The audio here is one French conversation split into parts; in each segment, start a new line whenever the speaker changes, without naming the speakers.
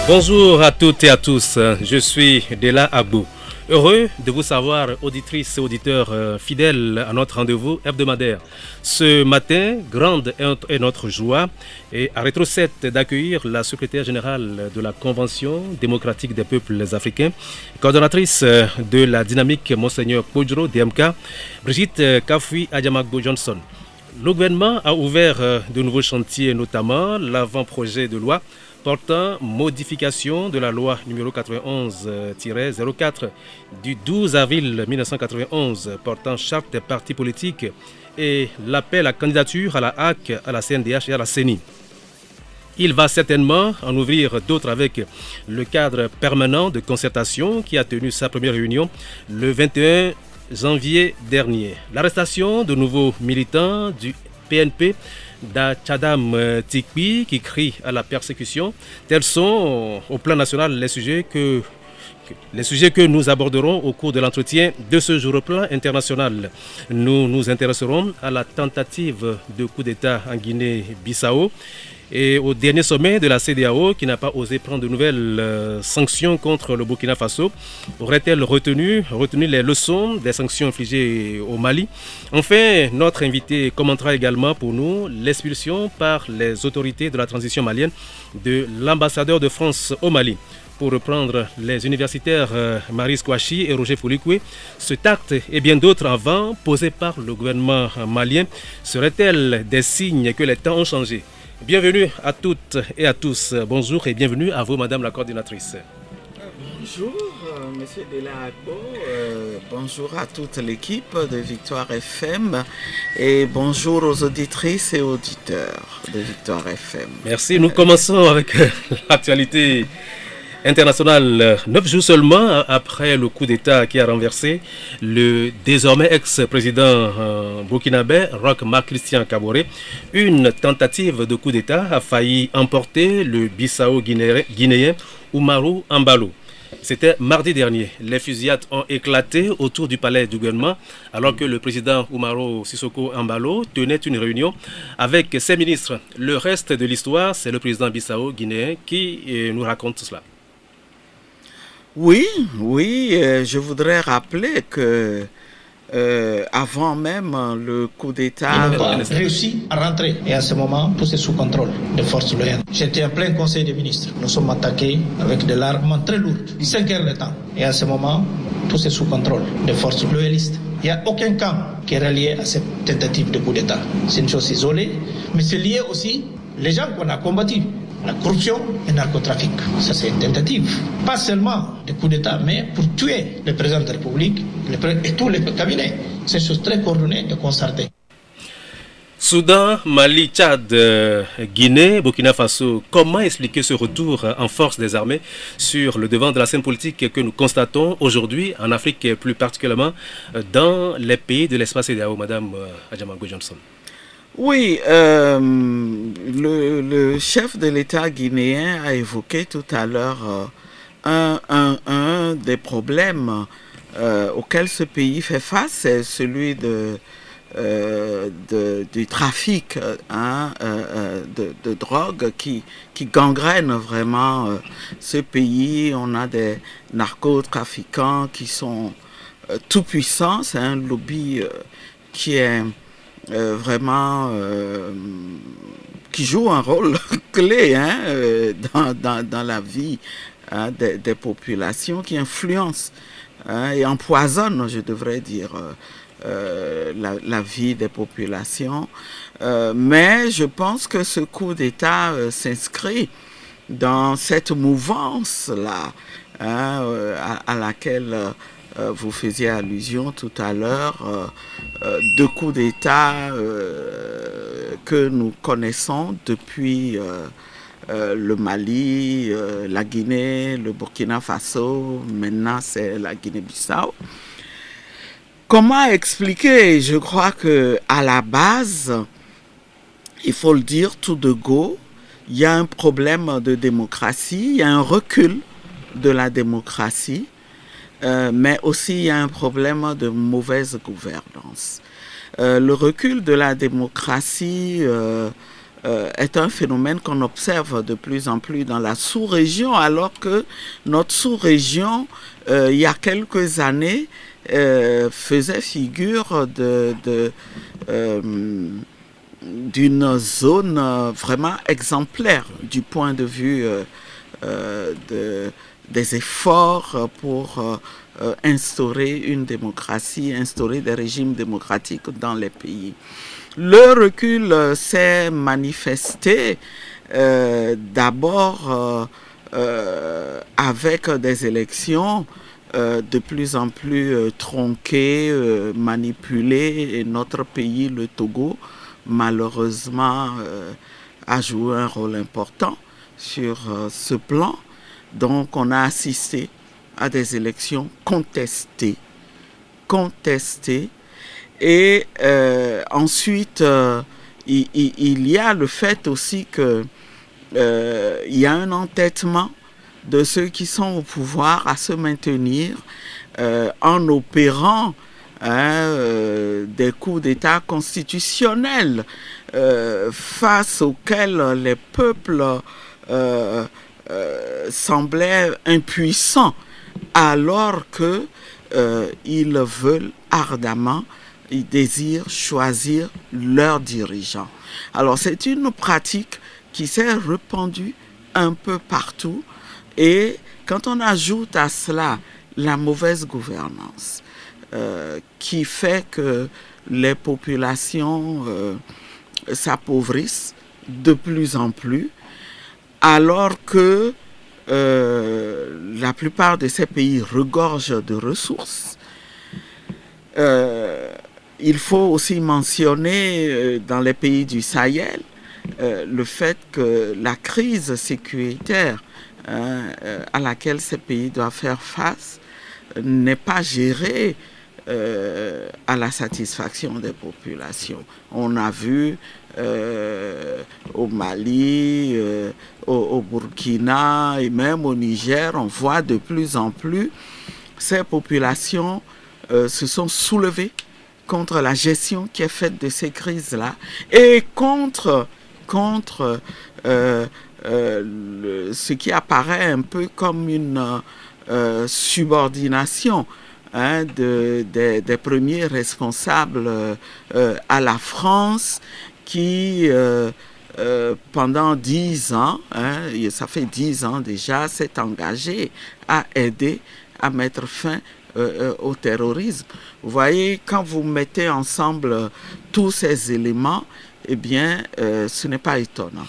Bonjour à toutes et à tous, je suis Dela Abou. Heureux de vous savoir, auditrices et auditeurs fidèles à notre rendez-vous hebdomadaire. Ce matin, grande est notre joie et à Rétro 7 d'accueillir la secrétaire générale de la Convention démocratique des peuples africains, coordonnatrice de la dynamique Monseigneur Kodjro DMK, Brigitte Kafoui Adjamagbo Johnson. Le gouvernement a ouvert de nouveaux chantiers, notamment l'avant-projet de loi portant modification de la loi numéro 91-04 du 12 avril 1991 portant charte des partis politiques et l'appel à candidature à la HAC, à la CNDH et à la CENI. Il va certainement en ouvrir d'autres avec le cadre permanent de concertation qui a tenu sa première réunion le 21 janvier dernier. L'arrestation de nouveaux militants du PNP d'Achadam Tikpi qui crie à la persécution. Tels sont au plan national les sujets que nous aborderons au cours de l'entretien de ce jour. Au plan international, nous nous intéresserons à la tentative de coup d'État en Guinée-Bissau et au dernier sommet de la CEDEAO qui n'a pas osé prendre de nouvelles sanctions contre le Burkina Faso. Aurait-elle retenu les leçons des sanctions infligées au Mali? Enfin, notre invité commentera également pour nous l'expulsion par les autorités de la transition malienne de l'ambassadeur de France au Mali. Pour reprendre les universitaires Marie Kouachi et Roger Foulikoué, cet acte et bien d'autres avant posés par le gouvernement malien seraient-elles des signes que les temps ont changé? Bienvenue à toutes et à tous. Bonjour et bienvenue à vous, Madame la coordinatrice.
Bonjour, Monsieur Delagbo. Bonjour à toute l'équipe de Victoire FM et bonjour aux auditrices et auditeurs de Victoire FM.
Merci. Nous commençons avec l'actualité internationale. 9 jours seulement après le coup d'État qui a renversé le désormais ex-président burkinabé Roch Marc Christian Kaboré, une tentative de coup d'État a failli emporter le Bissau-guinéen Oumarou Embalo. C'était mardi dernier. Les fusillades ont éclaté autour du palais du gouvernement alors que le président Oumarou Sissoko Embalo tenait une réunion avec ses ministres. Le reste de l'histoire, c'est le président bissau-guinéen qui nous raconte cela.
Oui, je voudrais rappeler que avant même le coup d'État...
Ils n'ont pas réussi à rentrer. Et à ce moment, tout est sous contrôle des forces loyales. J'étais en plein conseil des ministres. Nous sommes attaqués avec de l'armement très lourd, 5 heures de temps. Et à ce moment, tout est sous contrôle des forces loyalistes. Il n'y a aucun camp qui est relié à cette tentative de coup d'État. C'est une chose isolée, mais c'est lié aussi les gens qu'on a combattus. La corruption et le narcotrafic. Ça, c'est une tentative. Pas seulement de coup d'État, mais pour tuer le président de la République et tous les cabinets. C'est une chose très coordonnée et concertée.
Soudan, Mali, Tchad, Guinée, Burkina Faso. Comment expliquer ce retour en force des armées sur le devant de la scène politique que nous constatons aujourd'hui en Afrique, plus particulièrement dans les pays de l'espace CEDEAO, Madame Adjamagbo Johnson?
Oui, le chef de l'État guinéen a évoqué tout à l'heure un des problèmes auxquels ce pays fait face, c'est celui du trafic de drogue qui gangrène vraiment ce pays. On a des narcotrafiquants qui sont tout puissants, c'est un lobby qui est... qui joue un rôle clé dans la vie des populations, qui influence et empoisonne, je devrais dire, la vie des populations. Mais je pense que ce coup d'État s'inscrit dans cette mouvance-là à laquelle... vous faisiez allusion tout à l'heure de coups d'État que nous connaissons depuis le Mali, la Guinée, le Burkina Faso, maintenant c'est la Guinée-Bissau. Comment expliquer? Je crois qu'à la base, il faut le dire tout de go, il y a un problème de démocratie, il y a un recul de la démocratie. Mais aussi il y a un problème de mauvaise gouvernance. Le recul de la démocratie est un phénomène qu'on observe de plus en plus dans la sous-région, alors que notre sous-région, il y a quelques années, faisait figure d'une zone vraiment exemplaire du point de vue des efforts pour instaurer une démocratie, instaurer des régimes démocratiques dans les pays. Le recul s'est manifesté d'abord avec des élections de plus en plus tronquées, manipulées, et notre pays, le Togo, malheureusement, a joué un rôle important sur ce plan. Donc, on a assisté à des élections contestées. Et ensuite, il y a le fait aussi que il y a un entêtement de ceux qui sont au pouvoir à se maintenir en opérant des coups d'État constitutionnels face auxquels les peuples semblaient impuissants, alors que ils veulent ardemment, ils désirent choisir leurs dirigeants. Alors c'est une pratique qui s'est répandue un peu partout, et quand on ajoute à cela la mauvaise gouvernance qui fait que les populations s'appauvrissent de plus en plus, alors que la plupart de ces pays regorgent de ressources. Il faut aussi mentionner dans les pays du Sahel le fait que la crise sécuritaire à laquelle ces pays doivent faire face n'est pas gérée à la satisfaction des populations. On a vu au Mali, au Burkina et même au Niger, on voit de plus en plus ces populations se sont soulevées contre la gestion qui est faite de ces crises-là et contre ce qui apparaît un peu comme une subordination des premiers responsables à la France qui, pendant 10 ans, ça fait 10 ans déjà, s'est engagé à aider à mettre fin au terrorisme. Vous voyez, quand vous mettez ensemble tous ces éléments, eh bien, ce n'est pas étonnant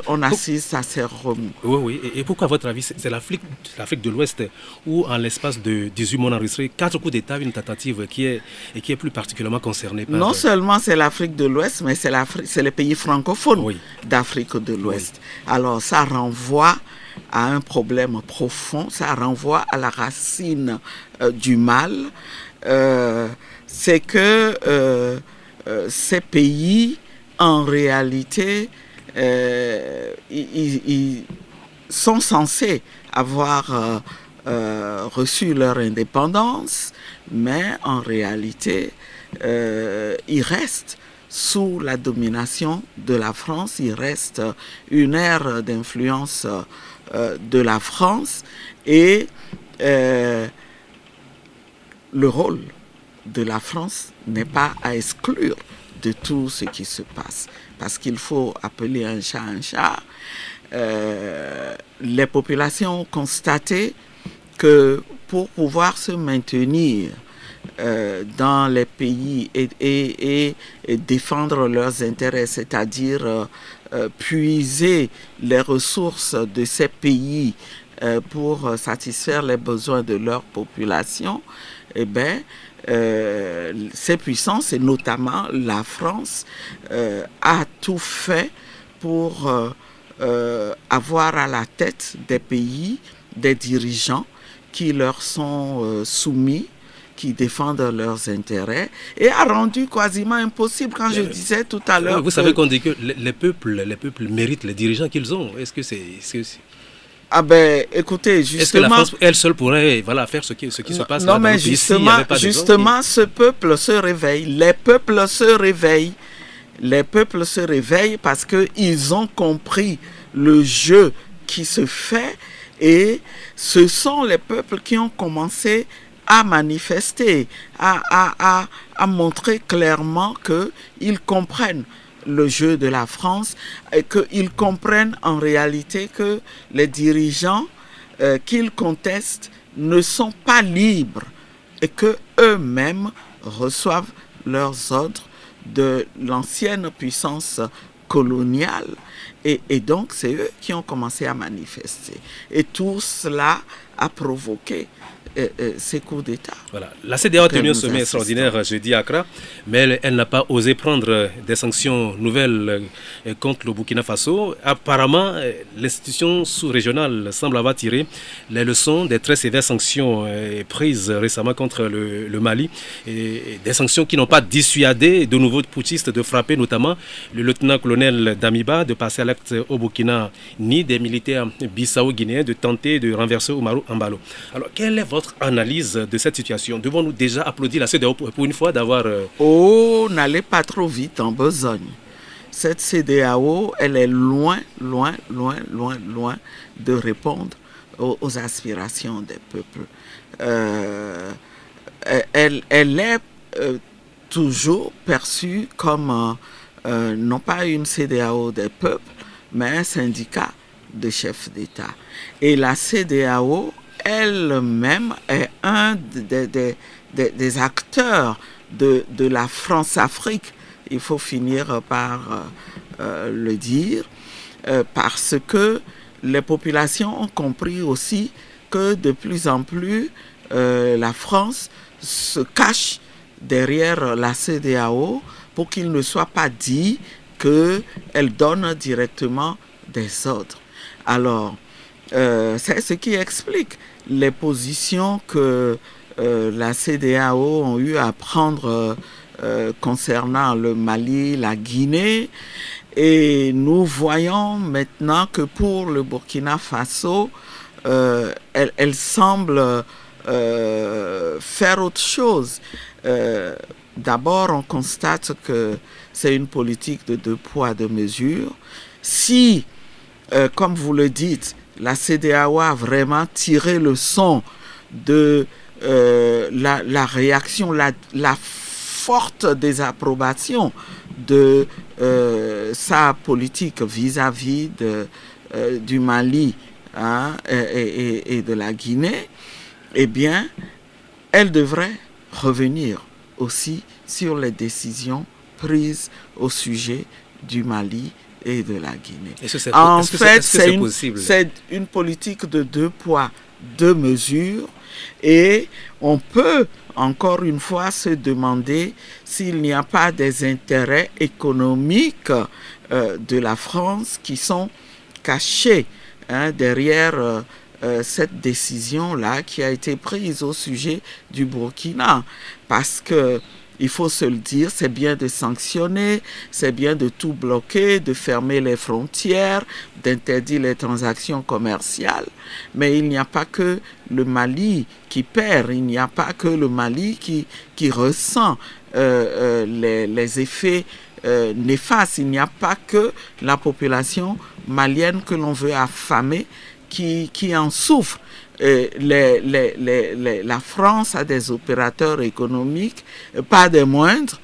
qu'on assiste à ces remous.
Oui. Et pourquoi, à votre avis, c'est l'Afrique de l'Ouest où, en l'espace de 18 mois enregistrés, 4 coups d'État, une tentative qui est plus particulièrement concernée par...
Non seulement c'est l'Afrique de l'Ouest, mais c'est les pays francophones d'Afrique de l'Ouest. Oui. Alors, ça renvoie à un problème profond, ça renvoie à la racine du mal. C'est que... ces pays, en réalité, ils sont censés avoir reçu leur indépendance, mais en réalité, ils restent sous la domination de la France, il reste une ère d'influence de la France, et le rôle de la France n'est pas à exclure de tout ce qui se passe. Parce qu'il faut appeler un chat un chat. Les populations ont constaté que pour pouvoir se maintenir dans les pays et défendre leurs intérêts, c'est-à-dire puiser les ressources de ces pays pour satisfaire les besoins de leur population, eh bien, ces puissances, et notamment la France, a tout fait pour avoir à la tête des pays des dirigeants qui leur sont soumis, qui défendent leurs intérêts, et a rendu quasiment impossible, quand je disais tout à l'heure...
Vous savez qu'on dit que les peuples méritent les dirigeants qu'ils ont. Est-ce que c'est...
Ah ben, écoutez, justement...
Est-ce que la France, elle seule, pourrait faire ce qui se passe
non,
là,
mais justement, ce peuple se réveille. Les peuples se réveillent. les peuples se réveillent parce qu'ils ont compris le jeu qui se fait, et ce sont les peuples qui ont commencé à manifester, à montrer clairement qu'ils comprennent le jeu de la France et qu'ils comprennent en réalité que les dirigeants qu'ils contestent ne sont pas libres et qu'eux-mêmes reçoivent leurs ordres de l'ancienne puissance coloniale. Et donc, c'est eux qui ont commencé à manifester. Et tout cela a provoqué ces coups d'État.
Voilà. La CEDEAO a tenu un sommet extraordinaire jeudi à Accra, mais elle n'a pas osé prendre des sanctions nouvelles contre le Burkina Faso. Apparemment, l'institution sous-régionale semble avoir tiré les leçons des très sévères sanctions prises récemment contre le Mali, et des sanctions qui n'ont pas dissuadé de nouveaux putschistes de frapper, notamment le lieutenant-colonel Damiba, de passer à l'acte au Burkina, ni des militaires bissau-guinéens de tenter de renverser Oumarou Embalo. Alors, quelle est votre analyse de cette situation? Devons-nous déjà applaudir la CEDEAO pour une fois d'avoir...
Oh, n'allez pas trop vite en besogne. Cette CEDEAO, elle est loin de répondre aux aspirations des peuples. Elle est toujours perçue comme non pas une CEDEAO des peuples, mais un syndicat de chefs d'État. Et la CEDEAO elle-même est un des acteurs de la France-Afrique, il faut finir par le dire, parce que les populations ont compris aussi que de plus en plus la France se cache derrière la CEDEAO pour qu'il ne soit pas dit qu'elle donne directement des ordres. Alors, c'est ce qui explique les positions que la CEDEAO ont eu à prendre concernant le Mali, la Guinée. Et nous voyons maintenant que pour le Burkina Faso, elle semble faire autre chose. D'abord, on constate que c'est une politique de 2 poids, 2 mesures. Si, comme vous le dites, la CEDEAO a vraiment tiré le son de la réaction, la forte désapprobation de sa politique vis-à-vis du Mali et de la Guinée, eh bien, elle devrait revenir aussi sur les décisions prises au sujet du Mali et de la Guinée. En fait, c'est une politique de 2 poids, 2 mesures, et on peut encore une fois se demander s'il n'y a pas des intérêts économiques de la France qui sont cachés derrière cette décision-là qui a été prise au sujet du Burkina, parce que il faut se le dire, c'est bien de sanctionner, c'est bien de tout bloquer, de fermer les frontières, d'interdire les transactions commerciales. Mais il n'y a pas que le Mali qui perd, il n'y a pas que le Mali qui ressent les effets néfastes. Il n'y a pas que la population malienne que l'on veut affamer qui en souffre. La France a des opérateurs économiques, pas des moindres,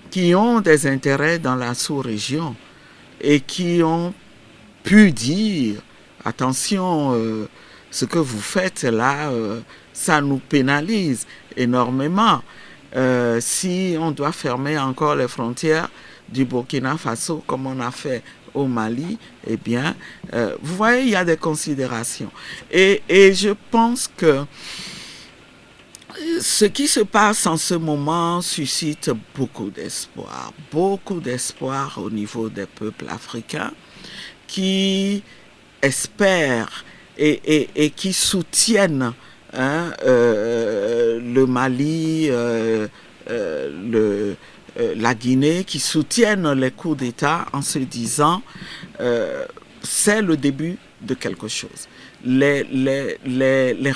qui ont des intérêts dans la sous-région et qui ont pu dire attention, ce que vous faites là, ça nous pénalise énormément. Si on doit fermer encore les frontières du Burkina Faso comme on a fait au Mali, eh bien, vous voyez, il y a des considérations. Et je pense que ce qui se passe en ce moment suscite beaucoup d'espoir au niveau des peuples africains qui espèrent et qui soutiennent le Mali, la Guinée, qui soutiennent les coups d'État en se disant c'est le début de quelque chose. Les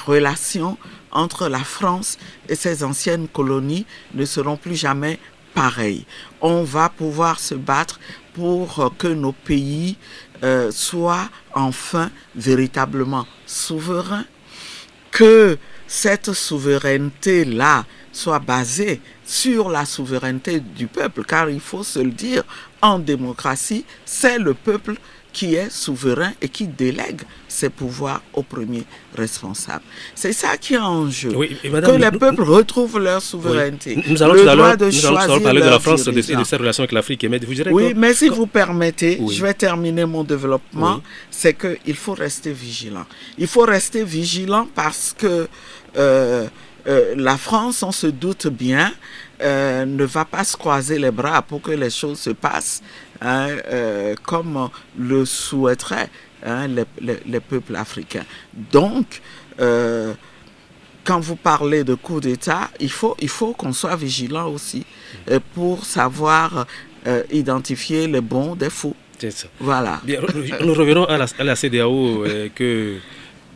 relations entre la France et ses anciennes colonies ne seront plus jamais pareil. On va pouvoir se battre pour que nos pays soient enfin véritablement souverains, que cette souveraineté-là soit basée sur la souveraineté du peuple, car il faut se le dire, en démocratie, c'est le peuple qui est souverain et qui délègue ses pouvoirs au premier responsable. C'est ça qui est en jeu.
Oui, et madame,
que les peuples retrouvent leur souveraineté.
Oui. Nous allons tout à l'heure parler de la France et de ses relations avec l'Afrique. Mais vous direz
mais si vous permettez, je vais terminer mon développement.
Oui.
C'est qu'il faut rester vigilant. Il faut rester vigilant parce que la France, on se doute bien, ne va pas se croiser les bras pour que les choses se passent comme le souhaiteraient les peuples africains. Donc, quand vous parlez de coup d'État, il faut qu'on soit vigilant aussi pour savoir identifier les bons des faux.
C'est ça.
Voilà.
Bien, nous revenons à la CEDEAO que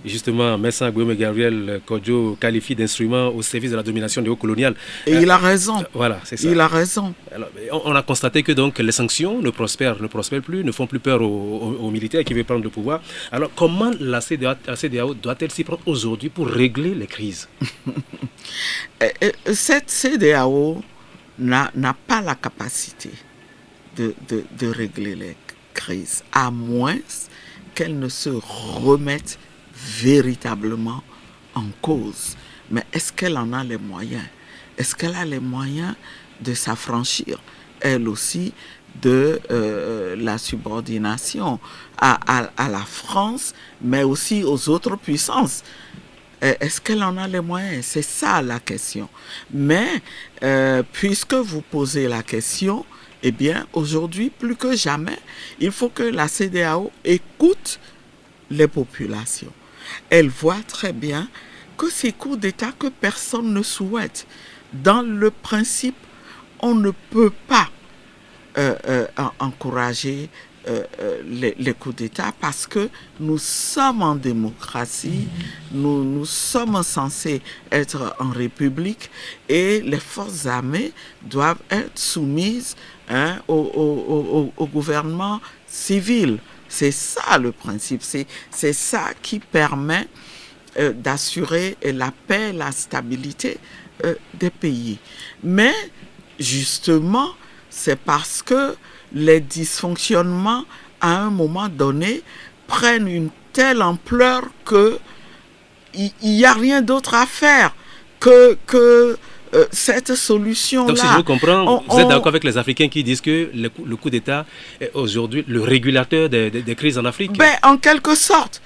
justement Messa Guillaume Gabriel Kodjo qualifie d'instrument au service de la domination néocoloniale.
Et il a raison.
Voilà, c'est ça.
Il a raison.
Alors, on a constaté que donc les sanctions ne prospèrent plus, ne font plus peur aux militaires qui veulent prendre le pouvoir. Alors comment la CEDEAO doit-elle s'y prendre aujourd'hui pour régler les crises?
Cette CEDEAO n'a pas la capacité de régler les crises, à moins qu'elle ne se remette véritablement en cause. Mais est-ce qu'elle en a les moyens? Est-ce qu'elle a les moyens de s'affranchir, elle aussi, de la subordination à la France, mais aussi aux autres puissances? Est-ce qu'elle en a les moyens? C'est ça la question. Mais puisque vous posez la question, eh bien, aujourd'hui, plus que jamais, il faut que la CEDEAO écoute les populations. Elle voit très bien que ces coups d'État que personne ne souhaite. Dans le principe, on ne peut pas encourager les coups d'État parce que nous sommes en démocratie, nous sommes censés être en république et les forces armées doivent être soumises au gouvernement civil. C'est ça le principe, c'est ça qui permet d'assurer la paix, la stabilité des pays. Mais justement, c'est parce que les dysfonctionnements, à un moment donné, prennent une telle ampleur qu'il n'y a rien d'autre à faire que cette solution-là.
Donc, si je comprends, vous êtes d'accord avec les Africains qui disent que le coup d'État est aujourd'hui le régulateur des crises en Afrique?
Ben, en quelque sorte.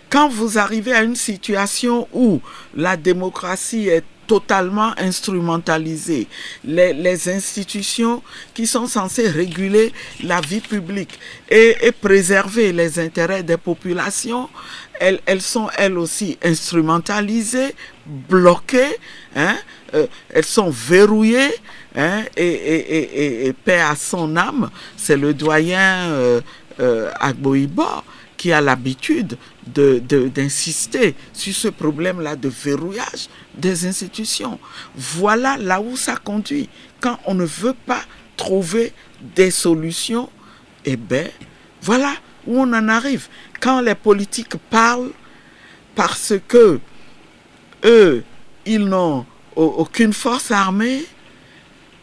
Quand vous arrivez à une situation où la démocratie est totalement instrumentalisée, les institutions qui sont censées réguler la vie publique et préserver les intérêts des populations, elles sont elles aussi instrumentalisées, bloquées, elles sont verrouillées, et paix à son âme, c'est le doyen Agbo-Ibor qui a l'habitude d'insister sur ce problème-là de verrouillage des institutions. Voilà là où ça conduit. Quand on ne veut pas trouver des solutions, eh bien, voilà où on en arrive. Quand les politiques parlent parce que eux, ils n'ont aucune force armée,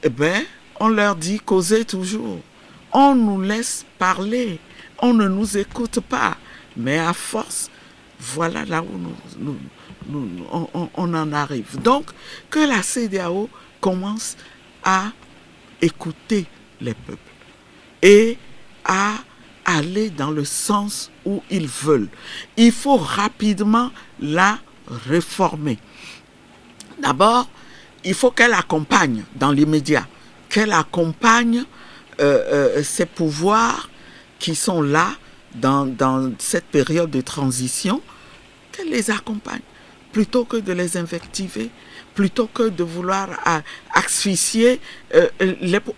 eh bien, on leur dit causez toujours. On nous laisse parler. On ne nous écoute pas. Mais à force, voilà là où on en arrive. Donc, que la CEDEAO commence à écouter les peuples et à aller dans le sens où ils veulent. Il faut rapidement la réformer. D'abord, il faut qu'elle accompagne dans l'immédiat, qu'elle accompagne ces pouvoirs qui sont là dans cette période de transition, qu'elle les accompagne, plutôt que de les invectiver, plutôt que de vouloir asphyxier.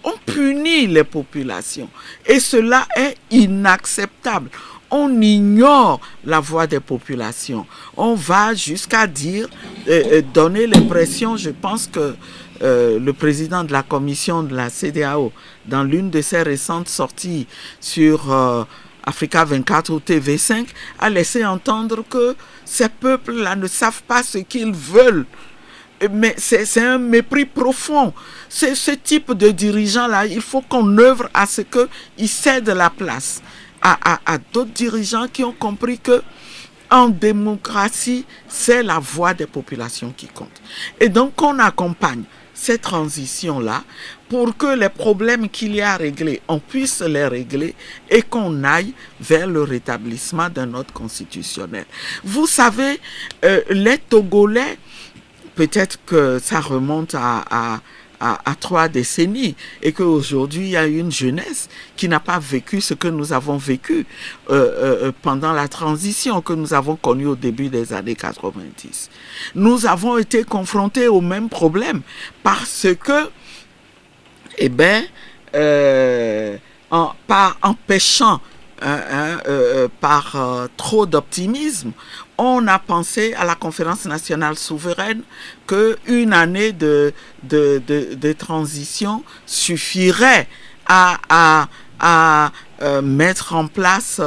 On punit les populations et cela est inacceptable. On ignore la voix des populations. On va jusqu'à dire, donner l'impression, je pense que le président de la commission de la CEDEAO, dans l'une de ses récentes sorties sur Africa 24 ou TV5, a laissé entendre que ces peuples-là ne savent pas ce qu'ils veulent. Mais c'est un mépris profond. C'est ce type de dirigeants-là, il faut qu'on œuvre à ce qu'ils cèdent la place à d'autres dirigeants qui ont compris que en démocratie, c'est la voix des populations qui compte. Et donc, on accompagne ces transitions-là pour que les problèmes qu'il y a à régler, on puisse les régler et qu'on aille vers le rétablissement d'un ordre constitutionnel. Vous savez, les Togolais, peut-être que ça remonte à 3 décennies et qu'aujourd'hui il y a une jeunesse qui n'a pas vécu ce que nous avons vécu pendant la transition que nous avons connue au début des années 90. Nous avons été confrontés au même problème parce que, par empêchant par trop d'optimisme, on a pensé à la conférence nationale souveraine qu'une année de transition suffirait à mettre en place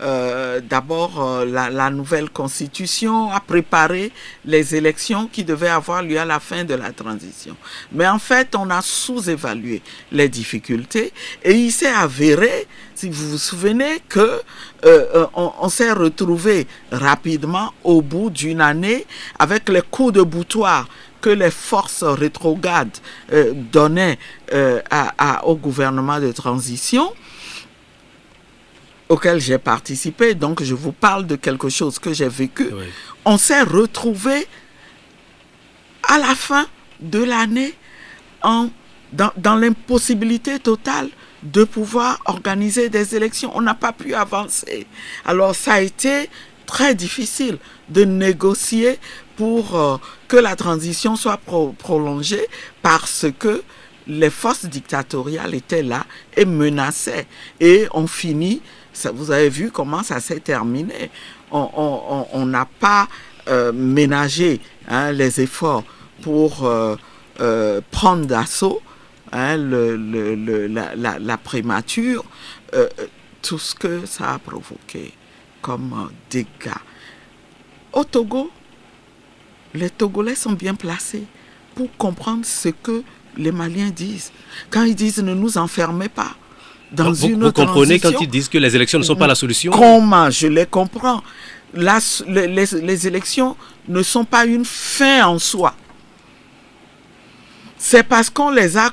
d'abord la nouvelle constitution, à préparer les élections qui devaient avoir lieu à la fin de la transition. Mais en fait, on a sous-évalué les difficultés et il s'est avéré, si vous vous souvenez, que on s'est retrouvé rapidement au bout d'une année avec les coups de boutoir que les forces rétrogrades donnaient au gouvernement de transition auquel j'ai participé, donc je vous parle de quelque chose que j'ai vécu. Oui. On s'est retrouvé à la fin de l'année dans l'impossibilité totale de pouvoir organiser des élections. On n'a pas pu avancer. Alors ça a été très difficile de négocier pour que la transition soit prolongée parce que les forces dictatoriales étaient là et menaçaient. Et on finit, vous avez vu comment ça s'est terminé. On n'a pas ménagé les efforts pour prendre d'assaut la primature, tout ce que ça a provoqué comme dégâts. Au Togo, les Togolais sont bien placés pour comprendre ce que les Maliens disent. Quand ils disent ne nous enfermez pas dans une
vous comprenez quand ils disent que les élections ne sont pas la solution?
Comment je les comprends? Les élections ne sont pas une fin en soi. C'est parce qu'on les a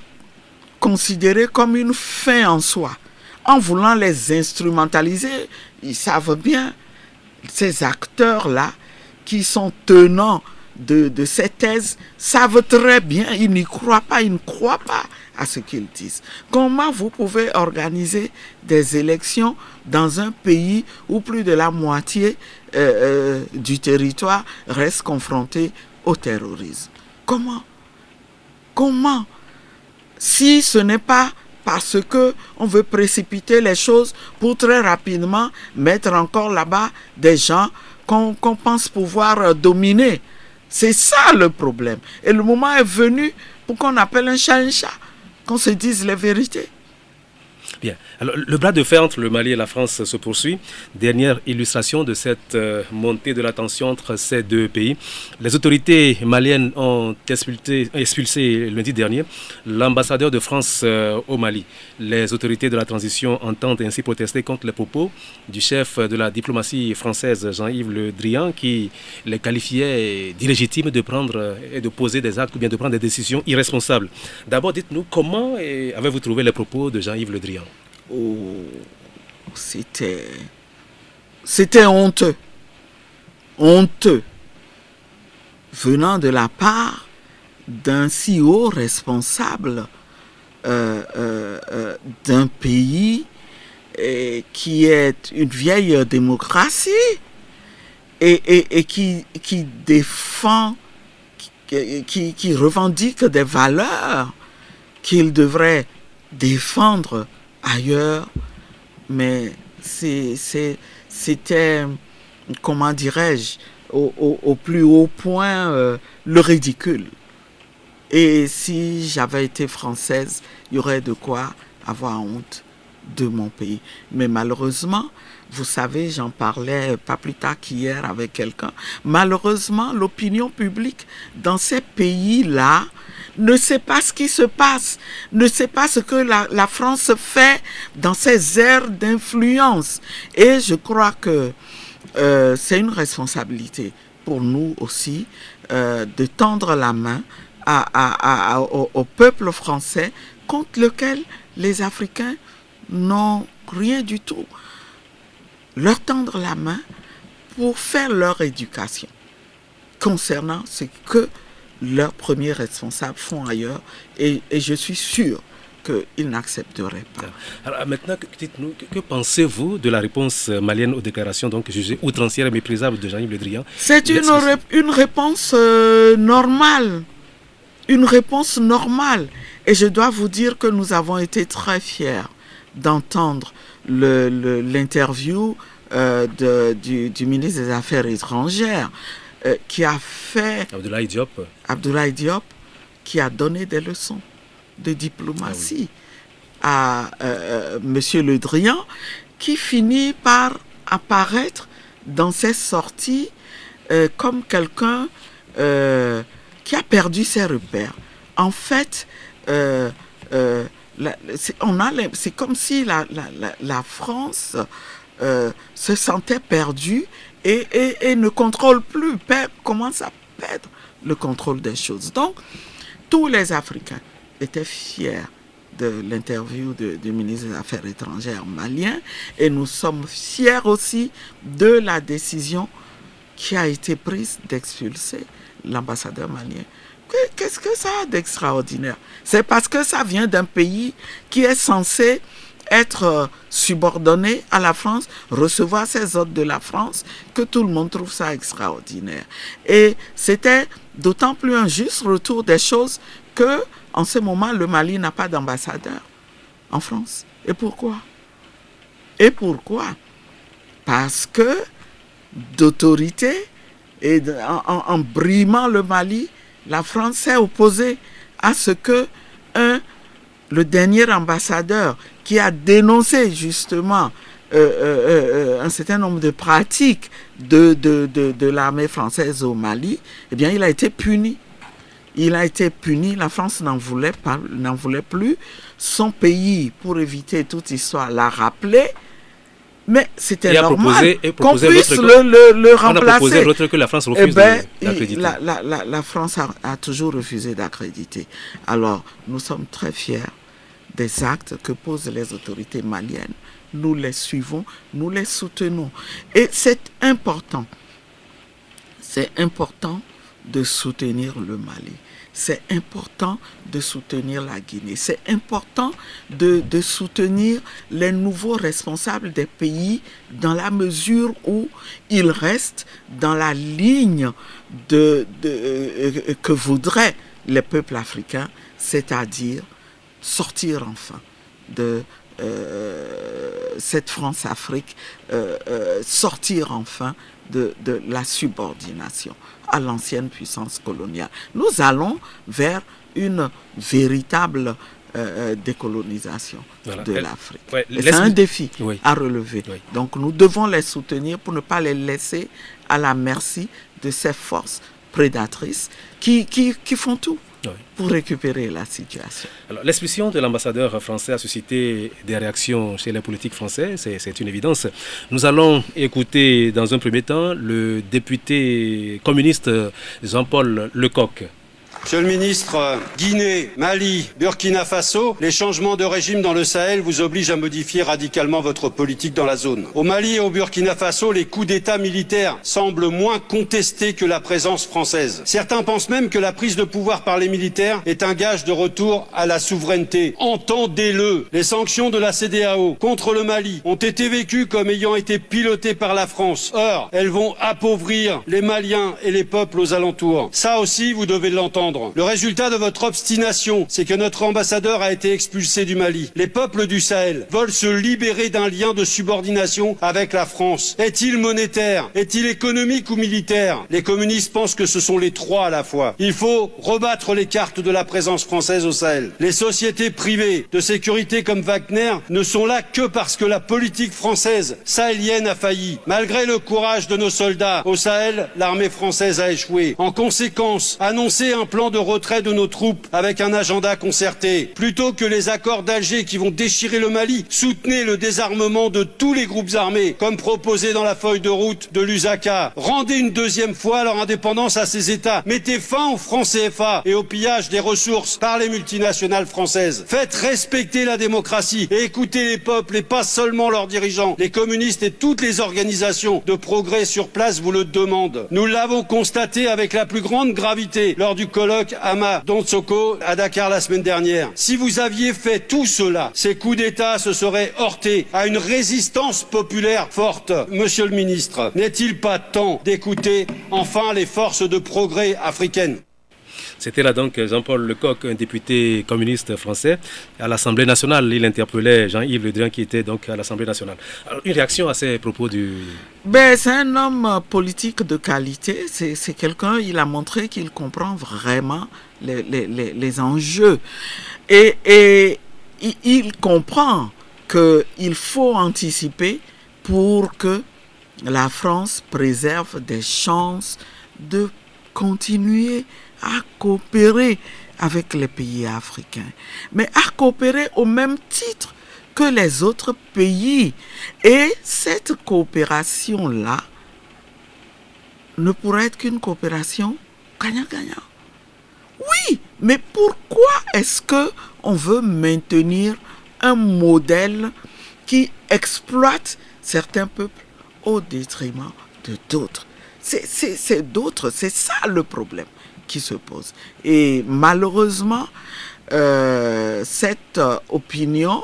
considérées comme une fin en soi. En voulant les instrumentaliser, ils savent bien, ces acteurs-là, qui sont tenants de ces thèses, savent très bien, ils n'y croient pas, ils ne croient pas à ce qu'ils disent. Comment vous pouvez organiser des élections dans un pays où plus de la moitié du territoire reste confronté au terrorisme? Comment? Si ce n'est pas parce qu'on veut précipiter les choses pour très rapidement mettre encore là-bas des gens qu'on pense pouvoir dominer. C'est ça le problème. Et le moment est venu pour qu'on appelle un chat, qu'on se dise les vérités.
Bien. Alors, le bras de fer entre le Mali et la France se poursuit. Dernière illustration de cette montée de la tension entre ces deux pays. Les autorités maliennes ont expulsé lundi dernier l'ambassadeur de France au Mali. Les autorités de la transition entendent ainsi protester contre les propos du chef de la diplomatie française, Jean-Yves Le Drian, qui les qualifiait d'illégitimes de prendre et de poser des actes ou bien de prendre des décisions irresponsables. D'abord, dites-nous comment avez-vous trouvé les propos de Jean-Yves Le Drian?
Oh, c'était honteux. Honteux. Venant de la part d'un si haut responsable d'un pays qui est une vieille démocratie et qui défend, qui revendique des valeurs qu'il devrait défendre ailleurs, mais c'était, comment dirais-je, au plus haut point, le ridicule. Et si j'avais été française, il y aurait de quoi avoir honte de mon pays. Mais malheureusement, vous savez, j'en parlais pas plus tard qu'hier avec quelqu'un, malheureusement, l'opinion publique dans ces pays-là ne sait pas ce qui se passe, ne sait pas ce que la France fait dans ses aires d'influence. Et je crois que c'est une responsabilité pour nous aussi de tendre la main au peuple français contre lequel les Africains n'ont rien du tout. Leur tendre la main pour faire leur éducation concernant ce que leurs premiers responsables font ailleurs. Et je suis sûr qu'ils n'accepteraient pas.
Alors maintenant, dites-nous, que pensez-vous de la réponse malienne aux déclarations donc jugées outrancières et méprisables de Jean-Yves Le Drian?
C'est une réponse normale. Une réponse normale. Et je dois vous dire que nous avons été très fiers d'entendre l'interview du ministre des Affaires étrangères qui a fait... Abdoulaye Diop, qui a donné des leçons de diplomatie à Monsieur Le Drian, qui finit par apparaître dans ses sorties comme quelqu'un qui a perdu ses repères. En fait, c'est comme si la France se sentait perdue et ne contrôle plus, commence à perdre le contrôle des choses. Donc, tous les Africains étaient fiers de l'interview du ministre des Affaires étrangères malien et nous sommes fiers aussi de la décision qui a été prise d'expulser l'ambassadeur malien. Qu'est-ce que ça a d'extraordinaire? C'est parce que ça vient d'un pays qui est censé être subordonné à la France, recevoir ses ordres de la France, que tout le monde trouve ça extraordinaire. Et c'était d'autant plus un juste retour des choses que, en ce moment, le Mali n'a pas d'ambassadeur en France. Et pourquoi? Parce que d'autorité, et en brimant le Mali, la France s'est opposée à ce que le dernier ambassadeur qui a dénoncé justement un certain nombre de pratiques de l'armée française au Mali, eh bien, il a été puni. La France n'en voulait plus. Son pays, pour éviter toute histoire, l'a rappelé. Mais c'était normal qu'on puisse le remplacer. On a proposé
l'autre que la France refuse d'accréditer.
La France a toujours refusé d'accréditer. Alors, nous sommes très fiers des actes que posent les autorités maliennes. Nous les suivons, nous les soutenons. Et c'est important. C'est important de soutenir le Mali. C'est important de soutenir la Guinée. C'est important de soutenir les nouveaux responsables des pays dans la mesure où ils restent dans la ligne que voudraient les peuples africains, c'est-à-dire sortir enfin de cette France-Afrique, sortir enfin de la subordination à l'ancienne puissance coloniale. Nous allons vers une véritable décolonisation de l'Afrique. Ouais, c'est un défi à relever. Oui. Donc nous devons les soutenir pour ne pas les laisser à la merci de ces forces prédatrices qui font tout pour récupérer la situation.
Alors, l'expulsion de l'ambassadeur français a suscité des réactions chez les politiques français, c'est une évidence. Nous allons écouter dans un premier temps le député communiste Jean-Paul Lecoq.
Monsieur le ministre, Guinée, Mali, Burkina Faso, les changements de régime dans le Sahel vous obligent à modifier radicalement votre politique dans la zone. Au Mali et au Burkina Faso, les coups d'État militaires semblent moins contestés que la présence française. Certains pensent même que la prise de pouvoir par les militaires est un gage de retour à la souveraineté. Entendez-le, les sanctions de la CEDEAO contre le Mali ont été vécues comme ayant été pilotées par la France. Or, elles vont appauvrir les Maliens et les peuples aux alentours. Ça aussi, vous devez l'entendre. comprendre. Le résultat de votre obstination, c'est que notre ambassadeur a été expulsé du Mali. Les peuples du Sahel veulent se libérer d'un lien de subordination avec la France. Est-il monétaire? Est-il économique ou militaire? Les communistes pensent que ce sont les trois à la fois. Il faut rebattre les cartes de la présence française au Sahel. Les sociétés privées de sécurité comme Wagner ne sont là que parce que la politique française sahélienne a failli. Malgré le courage de nos soldats au Sahel, l'armée française a échoué. En conséquence, annoncer un plan de retrait de nos troupes avec un agenda concerté. Plutôt que les accords d'Alger qui vont déchirer le Mali, soutenez le désarmement de tous les groupes armés, comme proposé dans la feuille de route de Lusaka. Rendez une deuxième fois leur indépendance à ces États. Mettez fin au franc CFA et au pillage des ressources par les multinationales françaises. Faites respecter la démocratie et écoutez les peuples et pas seulement leurs dirigeants. Les communistes et toutes les organisations de progrès sur place vous le demandent. Nous l'avons constaté avec la plus grande gravité lors du colloque Ama Donsoko à Dakar la semaine dernière. Si vous aviez fait tout cela, ces coups d'État se seraient heurtés à une résistance populaire forte. Monsieur le ministre, n'est-il pas temps d'écouter enfin les forces de progrès africaines?
C'était là donc Jean-Paul Lecoq, un député communiste français à l'Assemblée nationale. Il interpellait Jean-Yves Le Drian qui était donc à l'Assemblée nationale. Alors, une réaction à ces propos du...
C'est un homme politique de qualité. C'est quelqu'un, il a montré qu'il comprend vraiment les enjeux. Et il comprend qu'il faut anticiper pour que la France préserve des chances de continuer à coopérer avec les pays africains, mais à coopérer au même titre que les autres pays. Et cette coopération-là ne pourrait être qu'une coopération gagnant-gagnant. Oui, mais pourquoi est-ce qu'on veut maintenir un modèle qui exploite certains peuples au détriment de d'autres? C'est ça le problème qui se pose. Et malheureusement, cette opinion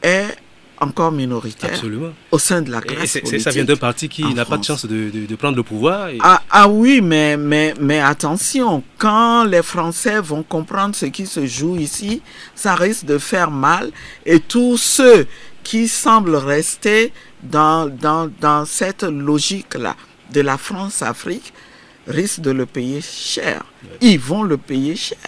est encore minoritaire.
Absolument.
Au sein de la classe politique.
Ça vient d'un parti qui n'a pas de chance de prendre le pouvoir.
Oui, mais attention, quand les Français vont comprendre ce qui se joue ici, ça risque de faire mal. Et tous ceux qui semblent rester dans cette logique-là de la France-Afrique risquent de le payer cher. Ils vont le payer cher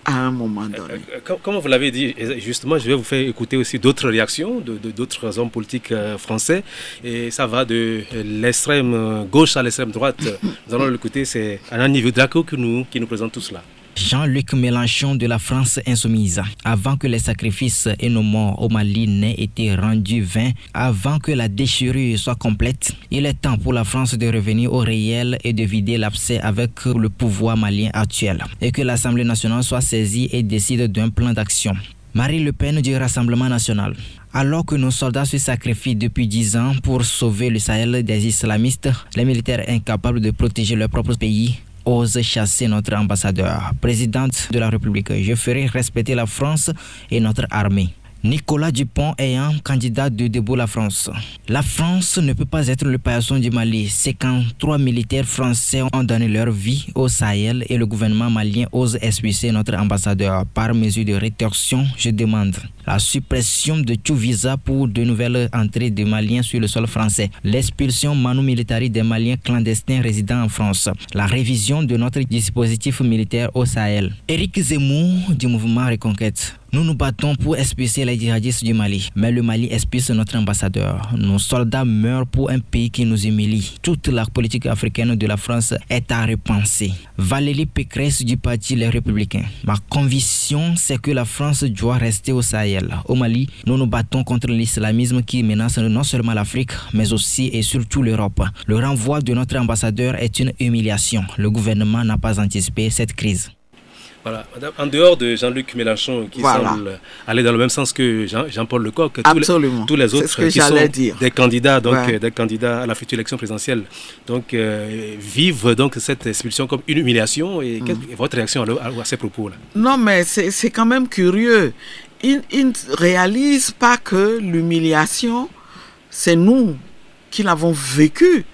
à un moment donné.
Comme vous l'avez dit, justement, je vais vous faire écouter aussi d'autres réactions d'autres hommes politiques français. Et ça va de l'extrême gauche à l'extrême droite. Nous allons l'écouter, c'est Annie Vidako qui nous présente tout cela.
Jean-Luc Mélenchon de la France insoumise. Avant que les sacrifices et nos morts au Mali n'aient été rendus vains, avant que la déchirure soit complète, il est temps pour la France de revenir au réel et de vider l'abcès avec le pouvoir malien actuel. Et que l'Assemblée nationale soit saisie et décide d'un plan d'action. Marine Le Pen du Rassemblement national. Alors que nos soldats se sacrifient depuis 10 ans pour sauver le Sahel des islamistes, les militaires incapables de protéger leur propre pays ose chasser notre ambassadeur. Présidente de la République, je ferai respecter la France et notre armée. Nicolas Dupont-Aignan, candidat de Debout la France. La France ne peut pas être le paillasson du Mali. C'est quand 3 militaires français ont donné leur vie au Sahel et le gouvernement malien ose expulser notre ambassadeur. Par mesure de rétorsion, je demande la suppression de tout visa pour de nouvelles entrées de Maliens sur le sol français, l'expulsion manu militari des Maliens clandestins résidant en France, la révision de notre dispositif militaire au Sahel. Éric Zemmour du mouvement Reconquête. Nous nous battons pour expulser les djihadistes du Mali, mais le Mali expulse notre ambassadeur. Nos soldats meurent pour un pays qui nous humilie. Toute la politique africaine de la France est à repenser. Valérie Pécresse du parti Les Républicains. Ma conviction, c'est que la France doit rester au Sahel. Au Mali, nous nous battons contre l'islamisme qui menace non seulement l'Afrique, mais aussi et surtout l'Europe. Le renvoi de notre ambassadeur est une humiliation. Le gouvernement n'a pas anticipé cette crise.
Voilà. En dehors de Jean-Luc Mélenchon qui semble aller dans le même sens que Jean-Paul Lecoq, tous les autres qui sont des candidats à la future élection présidentielle vivent donc cette expulsion comme une humiliation. Et quelle est votre réaction à ces propos-là?
Non, mais c'est quand même curieux. Ils ne réalisent pas que l'humiliation, c'est nous qui l'avons vécu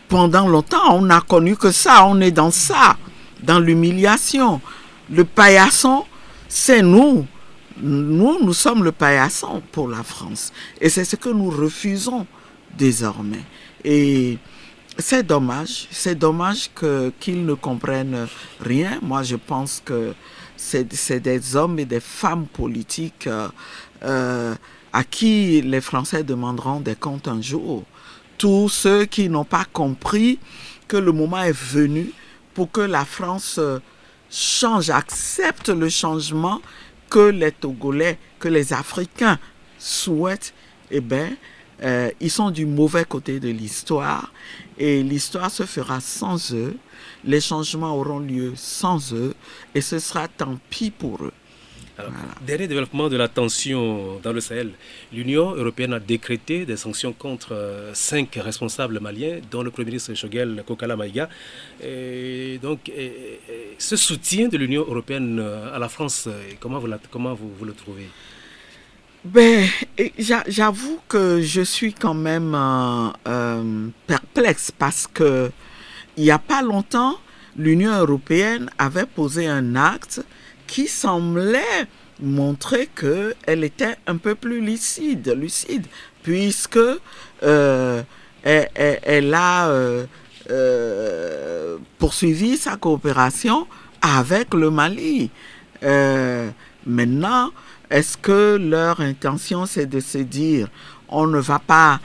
pendant longtemps. On n'a connu que ça, on est dans ça. dans l'humiliation. Le paillasson, c'est nous. Nous sommes le paillasson pour la France. Et c'est ce que nous refusons désormais. Et c'est dommage qu'ils ne comprennent rien. Moi, je pense que c'est des hommes et des femmes politiques à qui les Français demanderont des comptes un jour. Tous ceux qui n'ont pas compris que le moment est venu pour que la France change, accepte le changement que les Togolais, que les Africains souhaitent, eh bien, ils sont du mauvais côté de l'histoire et l'histoire se fera sans eux, les changements auront lieu sans eux et ce sera tant pis pour eux.
Alors, dernier développement de la tension dans le Sahel, l'Union européenne a décrété des sanctions contre 5 responsables maliens, dont le Premier ministre Choguel Kokala Maïga. Ce soutien de l'Union européenne à la France, comment vous le trouvez?
J'avoue que je suis quand même perplexe parce que il n'y a pas longtemps, l'Union européenne avait posé un acte qui semblait montrer qu'elle était un peu plus lucide puisque elle a poursuivi sa coopération avec le Mali. Maintenant, est-ce que leur intention c'est de se dire on ne va pas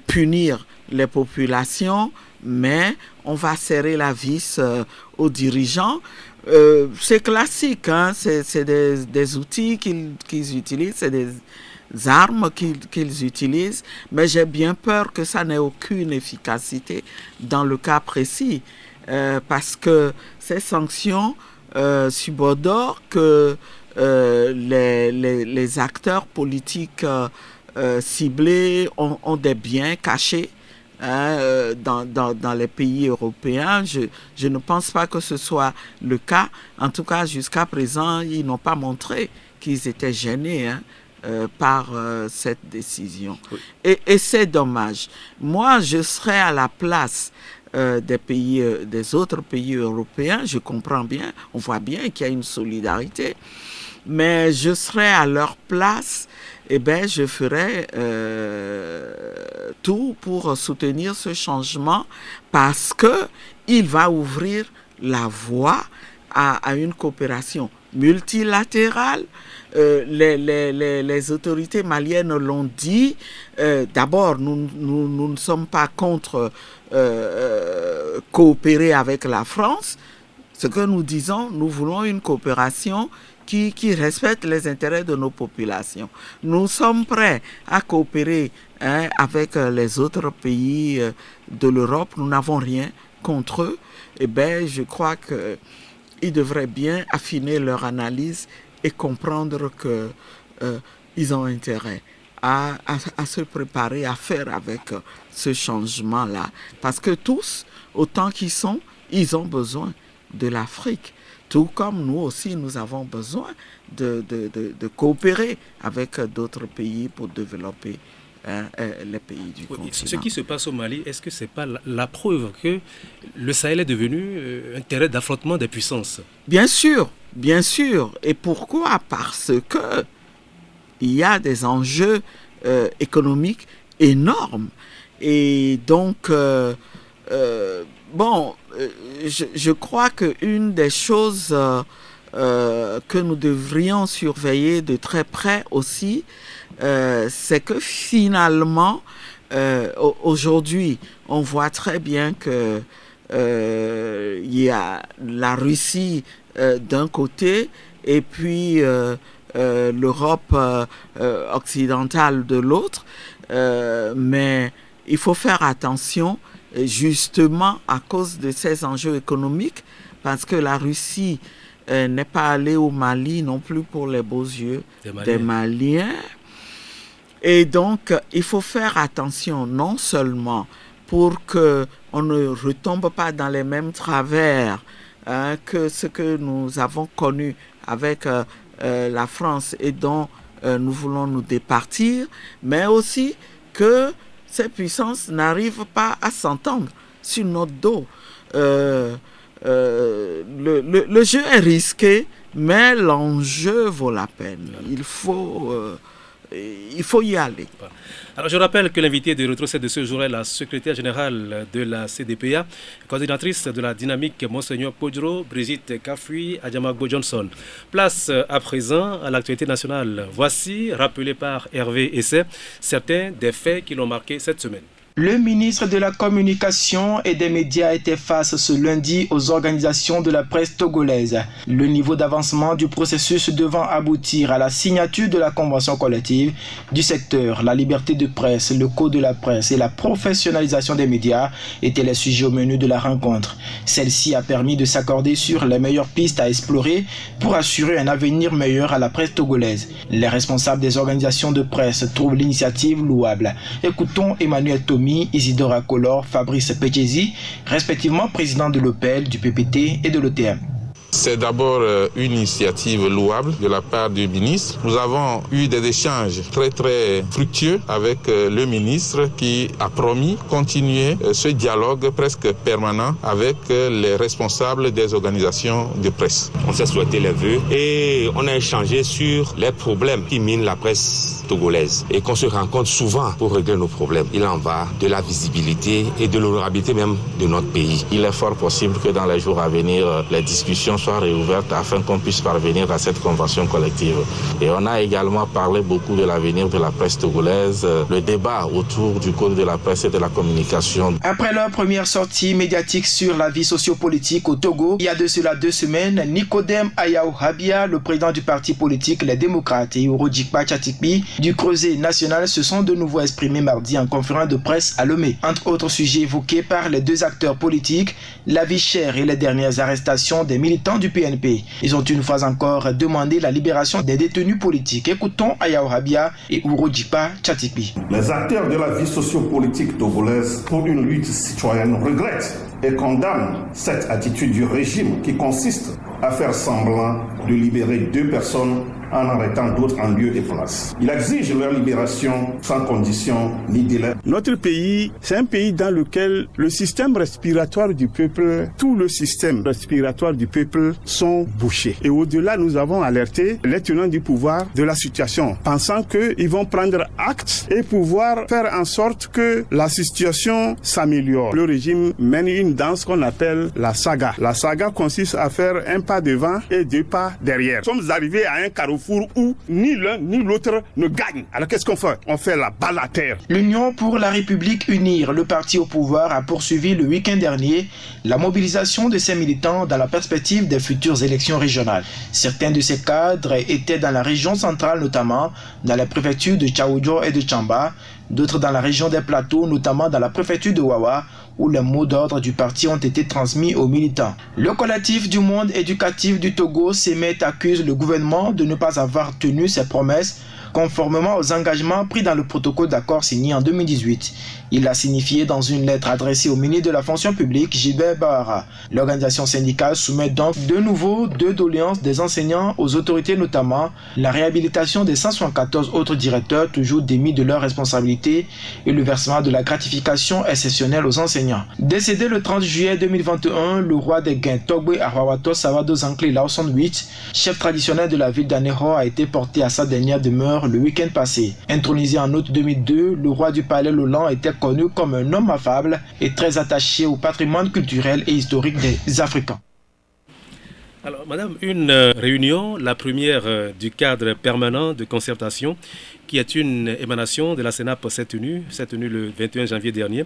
punir les populations, mais on va serrer la vis aux dirigeants? C'est classique, hein? C'est des outils qu'ils utilisent, c'est des armes qu'ils utilisent, mais j'ai bien peur que ça n'ait aucune efficacité dans le cas précis, parce que ces sanctions subodorent que les acteurs politiques ciblés ont des biens cachés dans les pays européens. Je ne pense pas que ce soit le cas. En tout cas, jusqu'à présent, ils n'ont pas montré qu'ils étaient gênés par cette décision. Oui. Et c'est dommage. Moi, je serais à la place des autres pays européens. Je comprends bien, on voit bien qu'il y a une solidarité. Mais je serais à leur place, je ferais tout pour soutenir ce changement parce qu'il va ouvrir la voie à une coopération multilatérale. Les autorités maliennes l'ont dit. D'abord, nous ne sommes pas contre coopérer avec la France. Ce que nous disons, nous voulons une coopération qui respecte les intérêts de nos populations. Nous sommes prêts à coopérer avec les autres pays de l'Europe. Nous n'avons rien contre eux. Je crois qu'ils devraient bien affiner leur analyse et comprendre qu'ils ont intérêt à se préparer à faire avec ce changement-là. Parce que tous, autant qu'ils sont, ils ont besoin de l'Afrique. Tout comme nous aussi, nous avons besoin de coopérer avec d'autres pays pour développer les pays du continent.
Ce qui se passe au Mali, est-ce que ce n'est pas la preuve que le Sahel est devenu un terrain d'affrontement des puissances?
Bien sûr. Et pourquoi? Parce que il y a des enjeux économiques énormes. Et donc, je crois qu'une des choses que nous devrions surveiller de très près aussi, c'est que finalement, aujourd'hui, on voit très bien que il y a la Russie d'un côté et puis l'Europe occidentale de l'autre, mais il faut faire attention justement à cause de ces enjeux économiques, parce que la Russie n'est pas allée au Mali non plus pour les beaux yeux des Maliens. Et donc, il faut faire attention non seulement pour qu'on ne retombe pas dans les mêmes travers que ce que nous avons connu avec la France et dont nous voulons nous départir, mais aussi que ces puissances n'arrivent pas à s'entendre sur notre dos. le jeu est risqué, mais l'enjeu vaut la peine. Il faut y aller.
Alors je rappelle que l'invité de Rétro 7 de ce jour est la secrétaire générale de la CDPA, coordinatrice de la dynamique Monseigneur Podjoro, Brigitte Kafui Adjamagbo Johnson. Place à présent à l'actualité nationale. Voici, rappelé par Hervé Essay, certains des faits qui l'ont marqué cette semaine.
Le ministre de la Communication et des Médias était face ce lundi aux organisations de la presse togolaise. Le niveau d'avancement du processus devant aboutir à la signature de la convention collective du secteur, la liberté de presse, le code de la presse et la professionnalisation des médias étaient les sujets au menu de la rencontre. Celle-ci a permis de s'accorder sur les meilleures pistes à explorer pour assurer un avenir meilleur à la presse togolaise. Les responsables des organisations de presse trouvent l'initiative louable. Écoutons Emmanuel Tomi, Isidore Akolor, Fabrice Pechesi, respectivement président de l'OPEL, du PPT et de l'OTM.
C'est d'abord une initiative louable de la part du ministre. Nous avons eu des échanges très fructueux avec le ministre qui a promis continuer ce dialogue presque permanent avec les responsables des organisations de presse.
On s'est souhaité les vœux et on a échangé sur les problèmes qui minent la presse togolaise et qu'on se rencontre souvent pour régler nos problèmes. Il en va de la visibilité et de l'honorabilité même de notre pays.
Il est fort possible que dans les jours à venir, les discussions soient réouvertes afin qu'on puisse parvenir à cette convention collective. Et on a également parlé beaucoup de l'avenir de la presse togolaise, le débat autour du code de la presse et de la communication.
Après leur première sortie médiatique sur la vie sociopolitique au Togo, il y a de cela 2 semaines, Nicodème Ayaou Habia, le président du parti politique Les Démocrates, et Urodjikpa Tchatikpi du Creuset national se sont de nouveau exprimés mardi en conférence de presse à Lomé. Entre autres sujets évoqués par les 2 acteurs politiques, la vie chère et les dernières arrestations des militants du PNP. Ils ont une fois encore demandé la libération des détenus politiques. Écoutons Ayaou Habia et Urodjikpa Tchatikpi.
Les acteurs de la vie sociopolitique togolaise pour une lutte citoyenne regrettent et condamnent cette attitude du régime qui consiste à faire semblant de libérer 2 personnes en arrêtant d'autres en lieu et place. Il exige leur libération sans condition ni délai.
Notre pays, c'est un pays dans lequel le système respiratoire du peuple, tout le système respiratoire du peuple sont bouchés. Et au-delà, nous avons alerté les tenants du pouvoir de la situation, pensant qu'ils vont prendre acte et pouvoir faire en sorte que la situation s'améliore. Le régime mène une danse qu'on appelle la saga. La saga consiste à faire un pas devant et 2 pas derrière. Nous sommes arrivés à un carrefour où ni l'un ni l'autre ne gagne. Alors qu'est-ce qu'on fait? On fait la balle à terre.
L'Union pour la République Unir, le parti au pouvoir, a poursuivi le week-end dernier la mobilisation de ses militants dans la perspective des futures élections régionales. Certains de ces cadres étaient dans la région centrale, notamment dans les préfectures de Tchaoudjo et de Tchamba, d'autres dans la région des Plateaux, notamment dans la préfecture de Wawa, où les mots d'ordre du parti ont été transmis aux militants. Le collectif du monde éducatif du Togo, CEMET, accuse le gouvernement de ne pas avoir tenu ses promesses conformément aux engagements pris dans le protocole d'accord signé en 2018. Il l'a signifié dans une lettre adressée au ministre de la fonction publique, Gilbert Bahara. L'organisation syndicale soumet donc de nouveau 2 doléances des enseignants aux autorités, notamment la réhabilitation des 174 autres directeurs toujours démis de leurs responsabilités et le versement de la gratification exceptionnelle aux enseignants. Décédé le 30 juillet 2021, le roi des Guins, Togbe Arawato Savado Zankli Lawson 8, chef traditionnel de la ville d'Aneho, a été porté à sa dernière demeure le week-end passé. Intronisé en août 2002, le roi du palais Lolan était connu comme un homme affable et très attaché au patrimoine culturel et historique des Africains.
Alors, madame, une réunion, la première du cadre permanent de concertation, qui est une émanation de la CENAP, s'est tenue le 21 janvier dernier.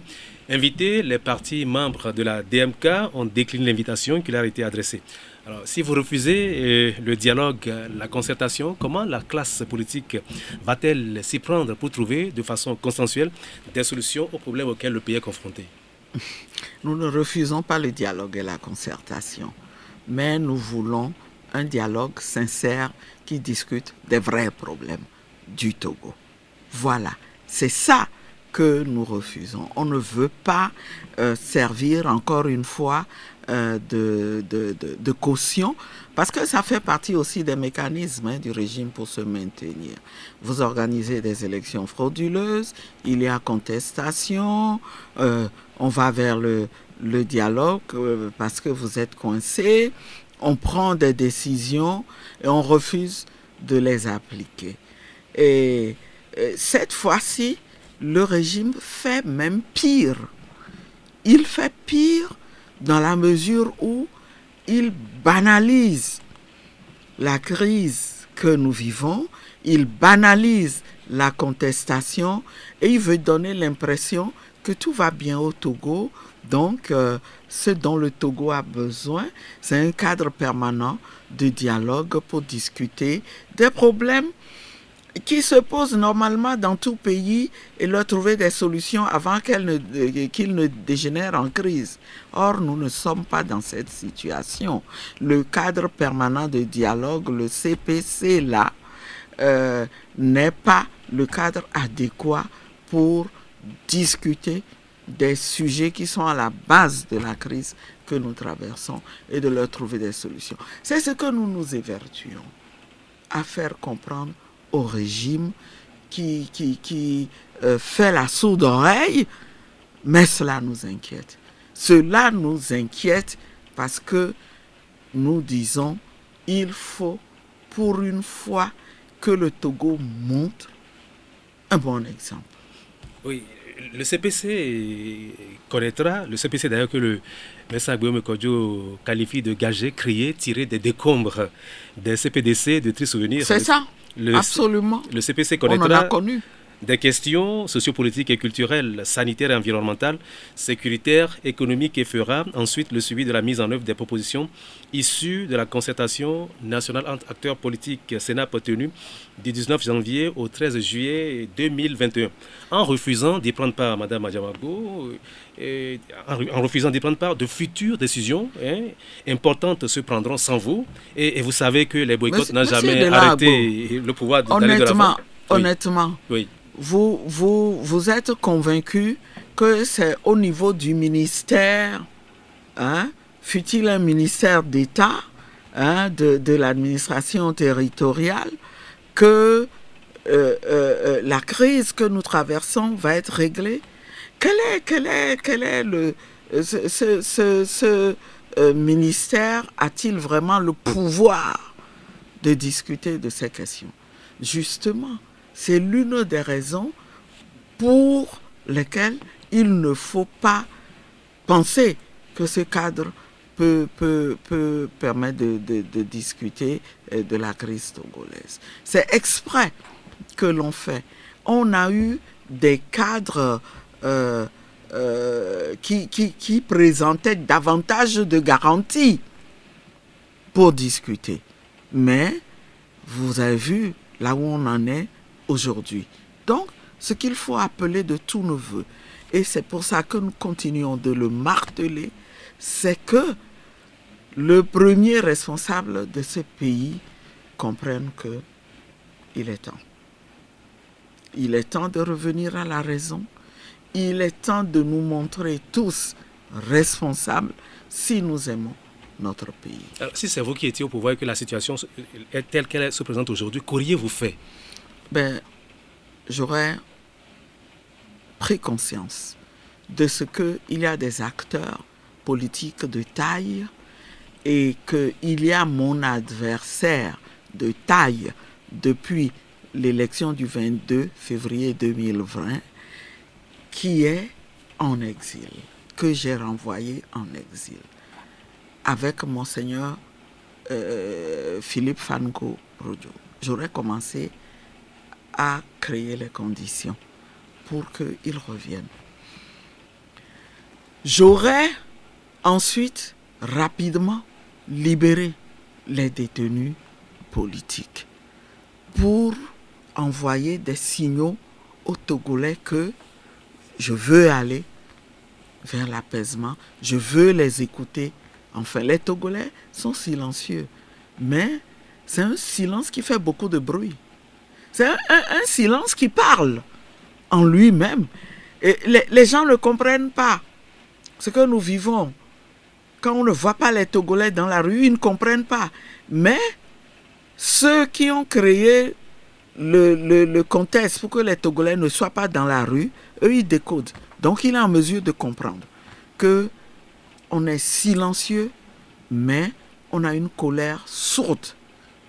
Invité, les partis membres de la DMK ont décliné l'invitation qui leur a été adressée. Alors, si vous refusez le dialogue, la concertation, comment la classe politique va-t-elle s'y prendre pour trouver de façon consensuelle des solutions aux problèmes auxquels le pays est confronté?
Nous ne refusons pas le dialogue et la concertation, mais nous voulons un dialogue sincère qui discute des vrais problèmes du Togo. Voilà, c'est ça que nous refusons. On ne veut pas servir encore une fois de caution, parce que ça fait partie aussi des mécanismes du régime pour se maintenir. Vous organisez des élections frauduleuses, il y a contestation, on va vers le dialogue parce que vous êtes coincés, on prend des décisions et on refuse de les appliquer. Et cette fois-ci, le régime fait même pire. Il fait pire dans la mesure où il banalise la crise que nous vivons, il banalise la contestation et il veut donner l'impression que tout va bien au Togo. Donc, ce dont le Togo a besoin, c'est un cadre permanent de dialogue pour discuter des problèmes qui se posent normalement dans tout pays et leur trouver des solutions avant qu'ils ne dégénèrent en crise. Or, nous ne sommes pas dans cette situation. Le cadre permanent de dialogue, le CPC, là, n'est pas le cadre adéquat pour discuter des sujets qui sont à la base de la crise que nous traversons et de leur trouver des solutions. C'est ce que nous nous évertuons à faire comprendre au régime qui fait la sourde oreille, mais cela nous inquiète. Cela nous inquiète parce que nous disons il faut pour une fois que le Togo montre un bon exemple.
Oui, le CPC connaîtra, le CPC d'ailleurs que le Messa Guillaume Kodjo qualifie de gagé, crié, tiré des décombres des CPDC de tristes souvenirs.
C'est ça. Absolument.
Le CPC
On en a
connaîtra
connu
des questions sociopolitiques et culturelles, sanitaires et environnementales, sécuritaires, économiques et fera ensuite le suivi de la mise en œuvre des propositions issues de la concertation nationale entre acteurs politiques CNAP tenue du 19 janvier au 13 juillet 2021. En refusant d'y prendre part, Mme Adjamago, en refusant d'y prendre part, de futures décisions importantes se prendront sans vous. Et vous savez que les boycotts n'ont jamais arrêté le pouvoir d'aller de l'avant.
Honnêtement,
oui.
Vous êtes convaincu que c'est au niveau du ministère, fut-il un ministère d'État, de l'administration territoriale, que la crise que nous traversons va être réglée? Quel est ce ministère a-t-il vraiment le pouvoir de discuter de ces questions? Justement, c'est l'une des raisons pour lesquelles il ne faut pas penser que ce cadre peut permettre de discuter de la crise togolaise. C'est exprès que l'on fait. On a eu des cadres qui présentaient davantage de garanties pour discuter. Mais vous avez vu là où on en est aujourd'hui. Donc, ce qu'il faut appeler de tous nos voeux, et c'est pour ça que nous continuons de le marteler, c'est que le premier responsable de ce pays comprenne qu'il est temps. Il est temps de revenir à la raison. Il est temps de nous montrer tous responsables si nous aimons notre pays.
Alors, si c'est vous qui étiez au pouvoir et que la situation est telle qu'elle se présente aujourd'hui, qu'auriez-vous fait?
J'aurais pris conscience de ce qu'il y a des acteurs politiques de taille et qu'il y a mon adversaire de taille depuis l'élection du 22 février 2020 qui est en exil, que j'ai renvoyé en exil avec Monseigneur Philippe Fango Rojo. J'aurais commencé à créer les conditions pour qu'il revienne. J'aurais ensuite rapidement libéré les détenus politiques pour envoyer des signaux aux Togolais que je veux aller vers l'apaisement, je veux les écouter. Enfin, les Togolais sont silencieux, mais c'est un silence qui fait beaucoup de bruit. C'est un silence qui parle en lui-même. Et les gens ne comprennent pas ce que nous vivons. Quand on ne voit pas les Togolais dans la rue, ils ne comprennent pas. Mais ceux qui ont créé le contexte pour que les Togolais ne soient pas dans la rue, eux, ils décodent. Donc, il est en mesure de comprendre que on est silencieux, mais on a une colère sourde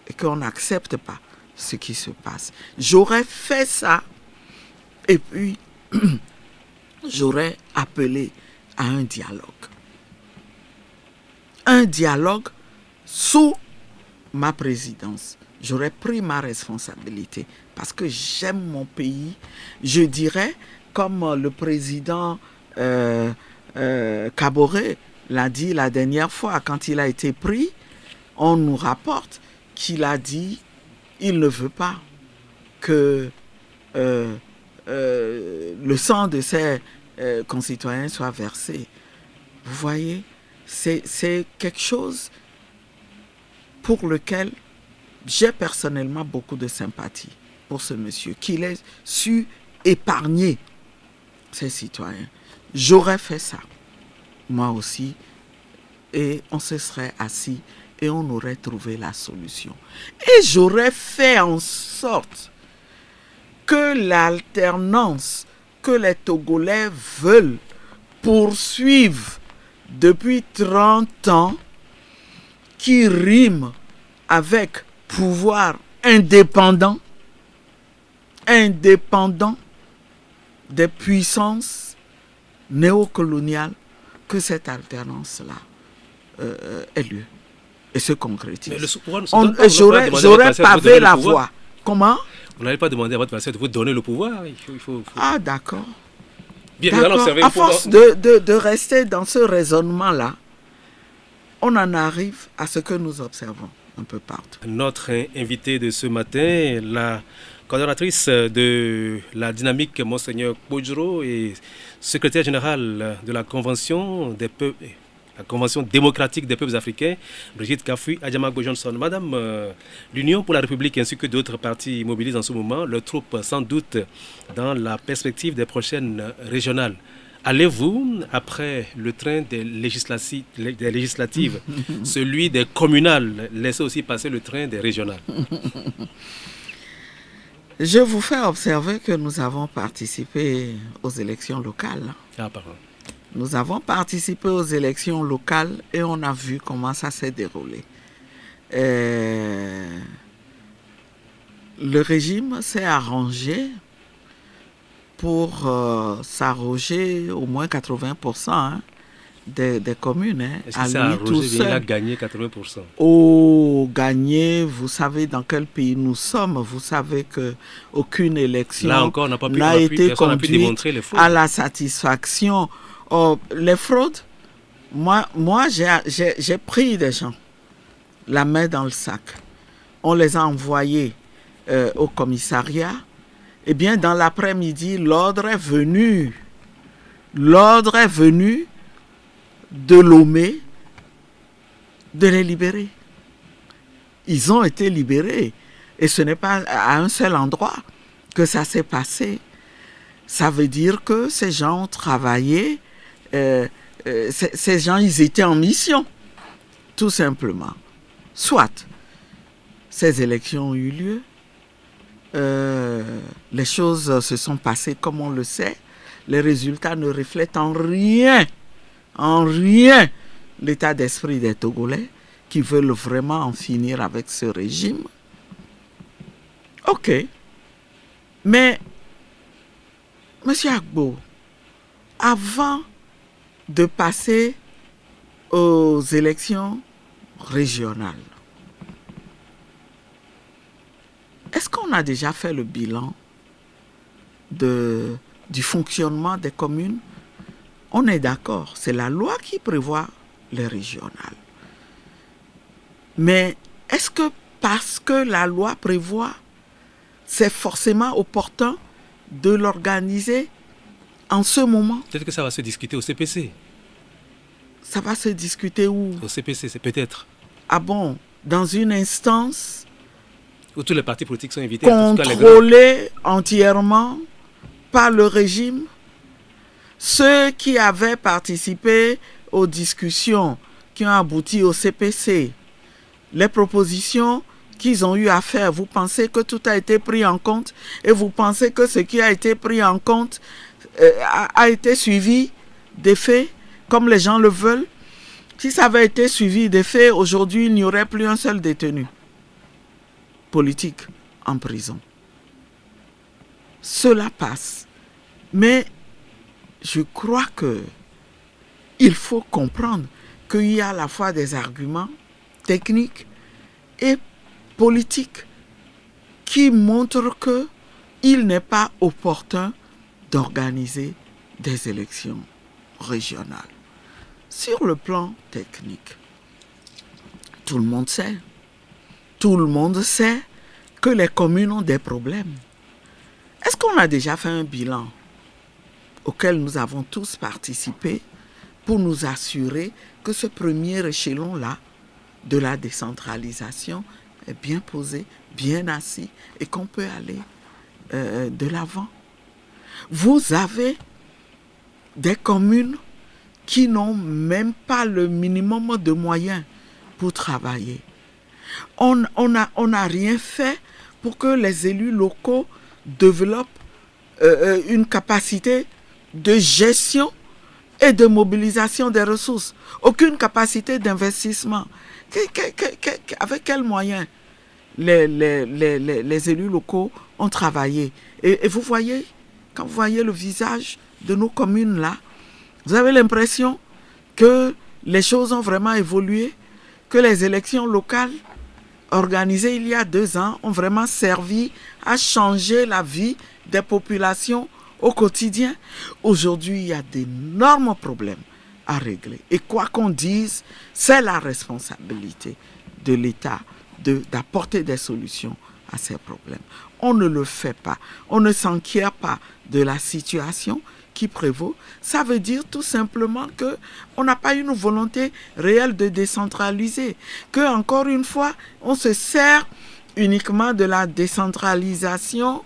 et qu'on n'accepte pas ce qui se passe. J'aurais fait ça et puis j'aurais appelé à un dialogue. Un dialogue sous ma présidence. J'aurais pris ma responsabilité parce que j'aime mon pays. Je dirais, comme le président Kaboré l'a dit la dernière fois quand il a été pris, on nous rapporte qu'il a dit il ne veut pas que le sang de ses concitoyens soit versé. Vous voyez, c'est quelque chose pour lequel j'ai personnellement beaucoup de sympathie pour ce monsieur, qu'il ait su épargner ses citoyens. J'aurais fait ça, moi aussi, et on se serait assis et on aurait trouvé la solution. Et j'aurais fait en sorte que l'alternance que les Togolais veulent poursuivre depuis 30 ans, qui rime avec pouvoir indépendant des puissances néocoloniales, que cette alternance-là ait lieu et se concrétise. J'aurais pavé la voie. Comment?
Vous n'allez pas demander à votre adversaire de vous donner le pouvoir.
Ah, d'accord.
Bien,
à force de rester dans ce raisonnement-là, on en arrive à ce que nous observons un peu partout.
Notre invité de ce matin, la coordonnatrice de la dynamique, Monseigneur Kpojoro, et secrétaire générale de la Convention des peuples, la Convention démocratique des peuples africains, Brigitte Kafui Adjamagbo Johnson. Madame, l'Union pour la République ainsi que d'autres partis mobilisent en ce moment leurs troupes sans doute dans la perspective des prochaines régionales. Allez-vous, après le train des législatives, celui des communales, laisser aussi passer le train des régionales?
Je vous fais observer que nous avons participé aux élections locales.
Ah, pardon.
Nous avons participé aux élections locales et on a vu comment ça s'est déroulé. Le régime s'est arrangé pour s'arroger au moins 80% des communes.
Est-ce qu'il s'est arrogé, il a gagné 80%?
Oh, gagné, vous savez dans quel pays nous sommes. Vous savez qu'aucune élection n'a été conduite à la satisfaction. Oh, les fraudes, moi j'ai pris des gens, la main dans le sac. On les a envoyés au commissariat. Eh bien, dans l'après-midi, l'ordre est venu de Lomé de les libérer. Ils ont été libérés. Et ce n'est pas à un seul endroit que ça s'est passé. Ça veut dire que ces gens ont travaillé. Ces gens, ils étaient en mission, tout simplement. Soit ces élections ont eu lieu, les choses se sont passées comme on le sait, les résultats ne reflètent en rien l'état d'esprit des Togolais qui veulent vraiment en finir avec ce régime. Ok, mais Monsieur Agbo, avant de passer aux élections régionales, est-ce qu'on a déjà fait le bilan du fonctionnement des communes? On est d'accord, c'est la loi qui prévoit les régionales. Mais est-ce que parce que la loi prévoit, c'est forcément opportun de l'organiser en ce moment?
Peut-être que ça va se discuter au CPC.
Ça va se discuter où?
Au CPC, c'est peut-être.
Ah bon? Dans une instance
où tous les partis politiques sont invités.
Contrôlés entièrement par le régime. Ceux qui avaient participé aux discussions qui ont abouti au CPC, les propositions qu'ils ont eu à faire, vous pensez que tout a été pris en compte et vous pensez que ce qui a été pris en compte a été suivi des faits comme les gens le veulent? Si ça avait été suivi des faits, aujourd'hui, il n'y aurait plus un seul détenu politique en prison. Cela passe. Mais je crois qu'il faut comprendre qu'il y a à la fois des arguments techniques et politiques qui montrent qu'il n'est pas opportun d'organiser des élections régionales. Sur le plan technique, tout le monde sait que les communes ont des problèmes. Est-ce qu'on a déjà fait un bilan auquel nous avons tous participé pour nous assurer que ce premier échelon-là de la décentralisation est bien posé, bien assis et qu'on peut aller de l'avant? Vous avez des communes qui n'ont même pas le minimum de moyens pour travailler. On n'a rien fait pour que les élus locaux développent une capacité de gestion et de mobilisation des ressources. Aucune capacité d'investissement. Avec quels moyens les élus locaux ont travaillé? Et vous voyez, quand vous voyez le visage de nos communes là, vous avez l'impression que les choses ont vraiment évolué, que les élections locales organisées il y a 2 ans ont vraiment servi à changer la vie des populations au quotidien. Aujourd'hui, il y a d'énormes problèmes à régler. Et quoi qu'on dise, c'est la responsabilité de l'État d'apporter des solutions à ces problèmes. On ne le fait pas. On ne s'enquiert pas de la situation qui prévaut. Ça veut dire tout simplement qu'on n'a pas une volonté réelle de décentraliser. Que, encore une fois, on se sert uniquement de la décentralisation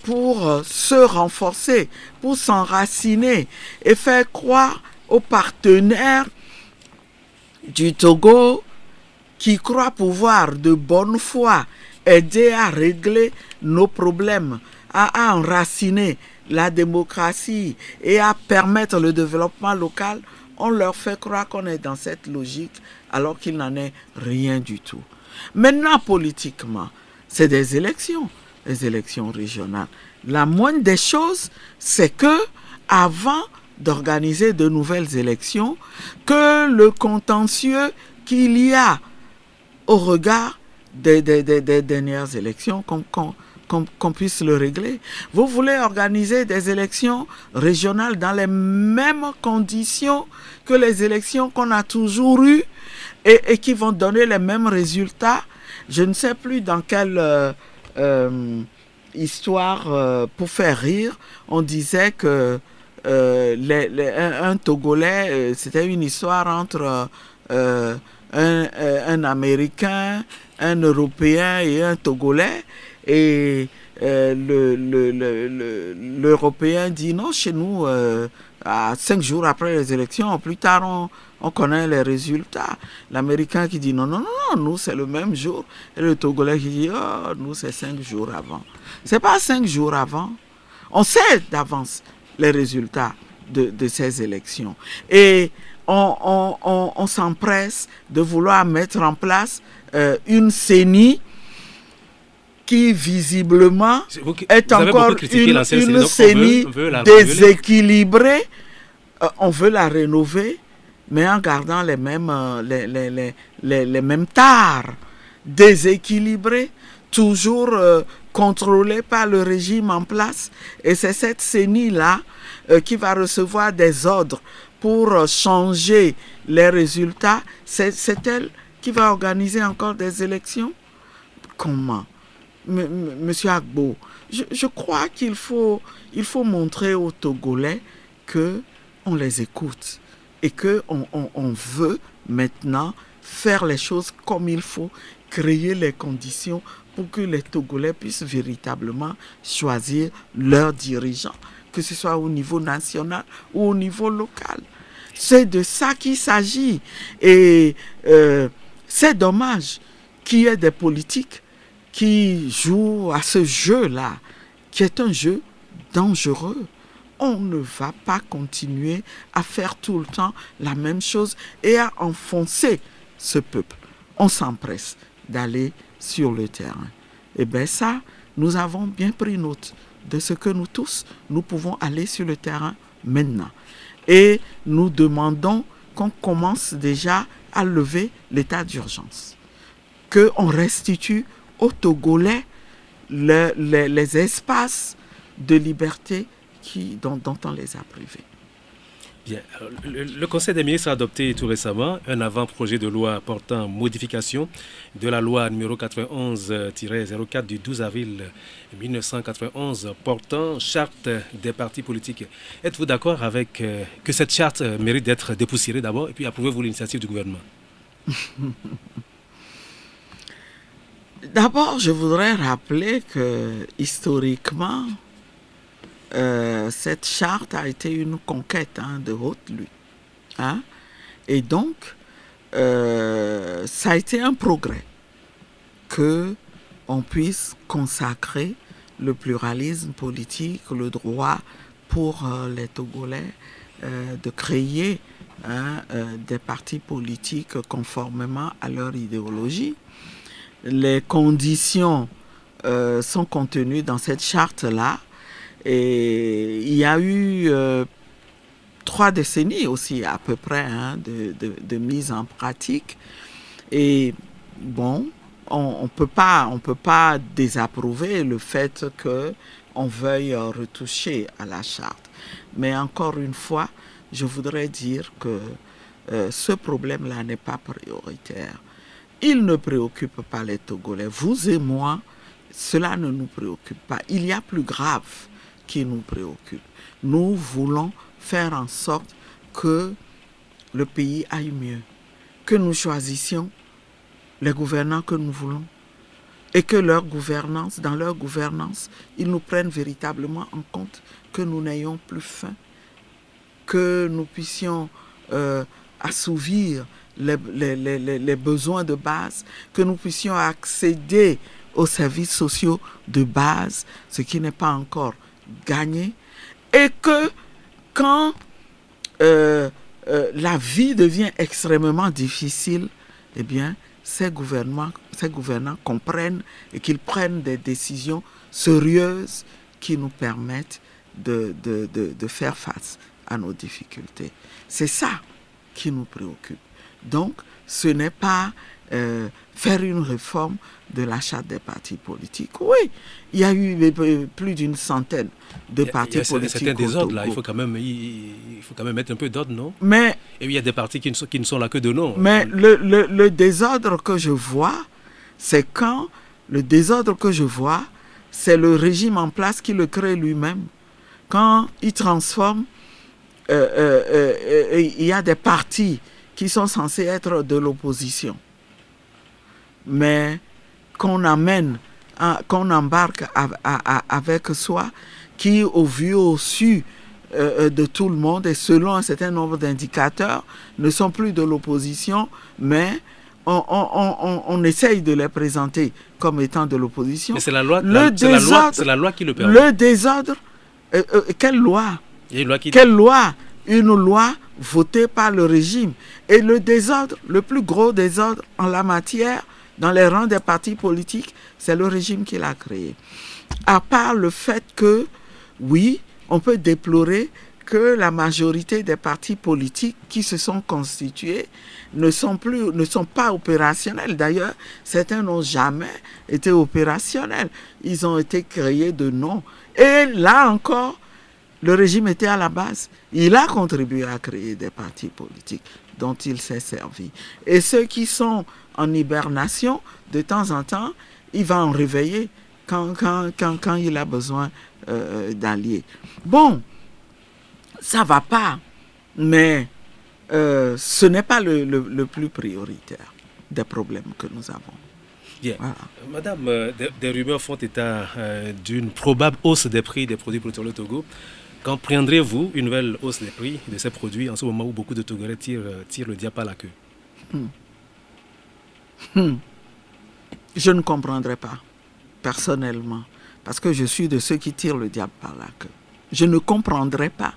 pour se renforcer, pour s'enraciner et faire croire aux partenaires du Togo qui croient pouvoir de bonne foi aider à régler nos problèmes, à enraciner la démocratie et à permettre le développement local. On leur fait croire qu'on est dans cette logique alors qu'il n'en est rien du tout. Maintenant, politiquement, c'est des élections régionales. La moindre des choses, c'est que avant d'organiser de nouvelles élections, que le contentieux qu'il y a au regard des dernières élections, qu'on puisse le régler. Vous voulez organiser des élections régionales dans les mêmes conditions que les élections qu'on a toujours eues et qui vont donner les mêmes résultats. Je ne sais plus dans quelle histoire, pour faire rire, on disait que un Togolais, c'était une histoire entre un Américain, un Européen et un Togolais. Et l'Européen dit non, chez nous, à 5 jours après les élections, plus tard on connaît les résultats. L'Américain qui dit non, nous c'est le même jour. Et le Togolais qui dit nous c'est 5 jours avant. C'est pas 5 jours avant. On sait d'avance les résultats de ces élections. Et on s'empresse de vouloir mettre en place une CENI qui visiblement est encore une CENI déséquilibrée. On veut la rénover, mais en gardant les mêmes tares, déséquilibrées, toujours contrôlées par le régime en place. Et c'est cette CENI-là qui va recevoir des ordres pour changer les résultats. C'est elle qui va organiser encore des élections. Comment? Monsieur Agbo, je crois qu'il faut montrer aux Togolais qu'on les écoute et qu'on veut maintenant faire les choses comme il faut, créer les conditions pour que les Togolais puissent véritablement choisir leurs dirigeants, que ce soit au niveau national ou au niveau local. C'est de ça qu'il s'agit. Et c'est dommage qu'il y ait des politiques qui jouent à ce jeu-là, qui est un jeu dangereux on ne va pas continuer à faire tout le temps la même chose et à enfoncer ce peuple. On s'empresse d'aller sur le terrain. Et bien ça, nous avons bien pris note de ce que nous tous, nous pouvons aller sur le terrain maintenant. Et nous demandons qu'on commence déjà à lever l'état d'urgence. Qu'on restitue aux Togolais les espaces de liberté dont on les a privés.
Bien. Alors, le Conseil des ministres a adopté tout récemment un avant-projet de loi portant modification de la loi numéro 91-04 du 12 avril 1991 portant charte des partis politiques. Êtes-vous d'accord avec que cette charte mérite d'être dépoussiérée d'abord et puis approuvez-vous l'initiative du gouvernement?
D'abord, je voudrais rappeler que historiquement, cette charte a été une conquête de haute lutte. Et donc, ça a été un progrès qu'on puisse consacrer le pluralisme politique, le droit pour les Togolais de créer des partis politiques conformément à leur idéologie. Les conditions sont contenues dans cette charte-là. Et il y a eu 3 décennies aussi à peu près de mise en pratique. Et bon, on peut pas désapprouver le fait qu'on veuille retoucher à la charte. Mais encore une fois, je voudrais dire que ce problème-là n'est pas prioritaire. Il ne préoccupe pas les Togolais. Vous et moi, cela ne nous préoccupe pas. Il y a plus grave qui nous préoccupe. Nous voulons faire en sorte que le pays aille mieux, que nous choisissions les gouvernants que nous voulons et que dans leur gouvernance, ils nous prennent véritablement en compte, que nous n'ayons plus faim, que nous puissions assouvir les besoins de base, que nous puissions accéder aux services sociaux de base, ce qui n'est pas encore gagné, et que quand la vie devient extrêmement difficile, eh bien, ces gouvernants comprennent et qu'ils prennent des décisions sérieuses qui nous permettent de faire face à nos difficultés. C'est ça qui nous préoccupe. Donc, ce n'est pas faire une réforme de la charte des partis politiques. Oui, il y a eu plus d'une centaine de partis politiques.
Il y a certains désordres là, il faut quand même mettre un peu d'ordre, non?
Mais,
et il y a des partis qui ne sont là que de nom.
Mais le désordre que je vois, c'est le régime en place qui le crée lui-même. Quand il transforme, il y a des partis qui sont censés être de l'opposition, mais qu'on embarque avec soi, qui au vu, au su de tout le monde et selon un certain nombre d'indicateurs, ne sont plus de l'opposition, mais on essaye de les présenter comme étant de l'opposition.
Mais c'est la loi, c'est la loi qui le permet.
Le désordre, quelle loi?
Quelle
loi? Une loi votée par le régime. Et le désordre, le plus gros désordre en la matière, dans les rangs des partis politiques, c'est le régime qui l'a créé. À part le fait que, oui, on peut déplorer que la majorité des partis politiques qui se sont constitués ne sont pas opérationnels. D'ailleurs, certains n'ont jamais été opérationnels. Ils ont été créés de nom. Et là encore, le régime était à la base. Il a contribué à créer des partis politiques dont il s'est servi. Et ceux qui sont en hibernation, de temps en temps, il va en réveiller quand il a besoin d'alliés. Bon, ça va pas, mais ce n'est pas le plus prioritaire des problèmes que nous avons.
Bien. Voilà. Madame, des rumeurs font état d'une probable hausse des prix des produits pour le Togo. Quand prendrez-vous une nouvelle hausse des prix de ces produits en ce moment où beaucoup de Togolais tirent le diable à la queue?
Je ne comprendrai pas, personnellement, parce que je suis de ceux qui tirent le diable par la queue. Je ne comprendrais pas.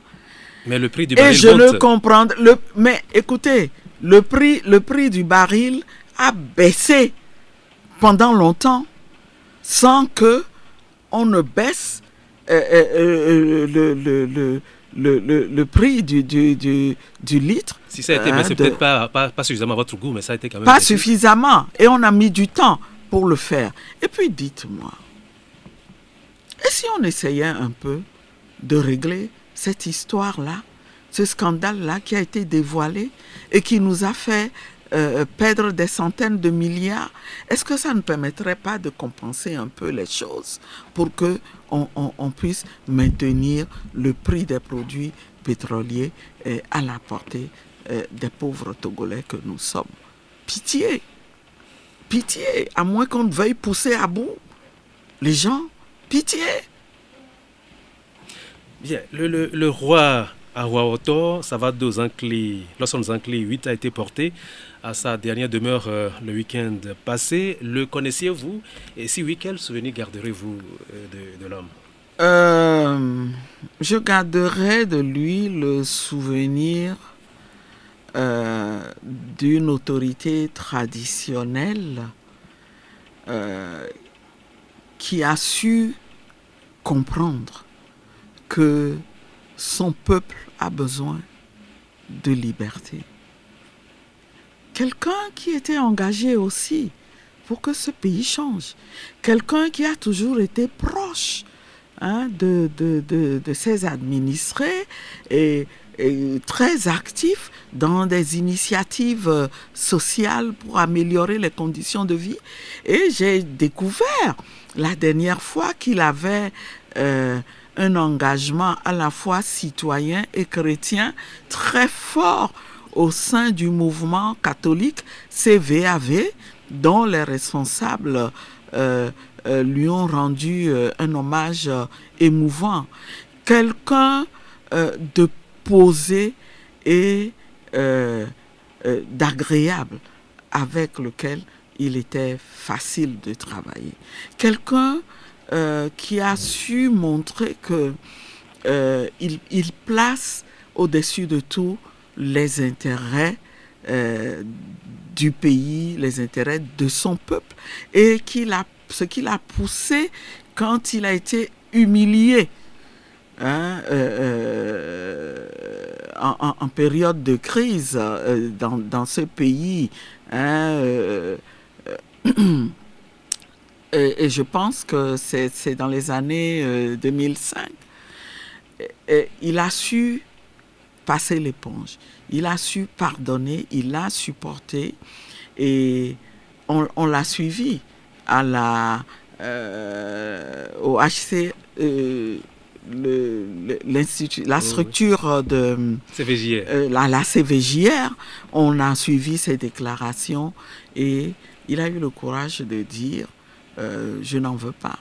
Mais le prix du baril
et je ne comprends mais écoutez, le prix du baril a baissé pendant longtemps sans que on ne baisse le prix du litre.
Si ça a été baissé, peut-être pas suffisamment à votre goût, mais ça a été quand même
pas
baissé.
Suffisamment, et on a mis du temps pour le faire. Et puis dites-moi, et si on essayait un peu de régler cette histoire-là, ce scandale-là qui a été dévoilé et qui nous a fait perdre des centaines de milliards, est-ce que ça ne permettrait pas de compenser un peu les choses pour que on puisse maintenir le prix des produits pétroliers à la portée des pauvres Togolais que nous sommes? Pitié, pitié, à moins qu'on veuille pousser à bout les gens, pitié.
Bien, le roi Awaoto Savado Zankli, Lawson Zankli 8 a été porté à sa dernière demeure le week-end passé. Le connaissiez-vous? Et si oui, quel souvenir garderez-vous de l'homme?
Je garderai de lui le souvenir d'une autorité traditionnelle qui a su comprendre que son peuple a besoin de liberté. Quelqu'un qui était engagé aussi pour que ce pays change. Quelqu'un qui a toujours été proche de ses administrés et très actif dans des initiatives sociales pour améliorer les conditions de vie. Et j'ai découvert la dernière fois qu'il avait un engagement à la fois citoyen et chrétien très fort au sein du mouvement catholique CVAV, dont les responsables lui ont rendu un hommage émouvant. Quelqu'un de posé et d'agréable, avec lequel il était facile de travailler. Quelqu'un qui a su montrer que il place au-dessus de tout les intérêts du pays, les intérêts de son peuple, et ce qu'il a poussé quand il a été humilié en période de crise dans ce pays. Et je pense que c'est dans les années 2005. Il a su passer l'éponge, il a su pardonner, il a supporté, et on l'a suivi à au HC, l'institut, la structure de
CVJR.
La CVJR. On a suivi ses déclarations et il a eu le courage de dire je n'en veux pas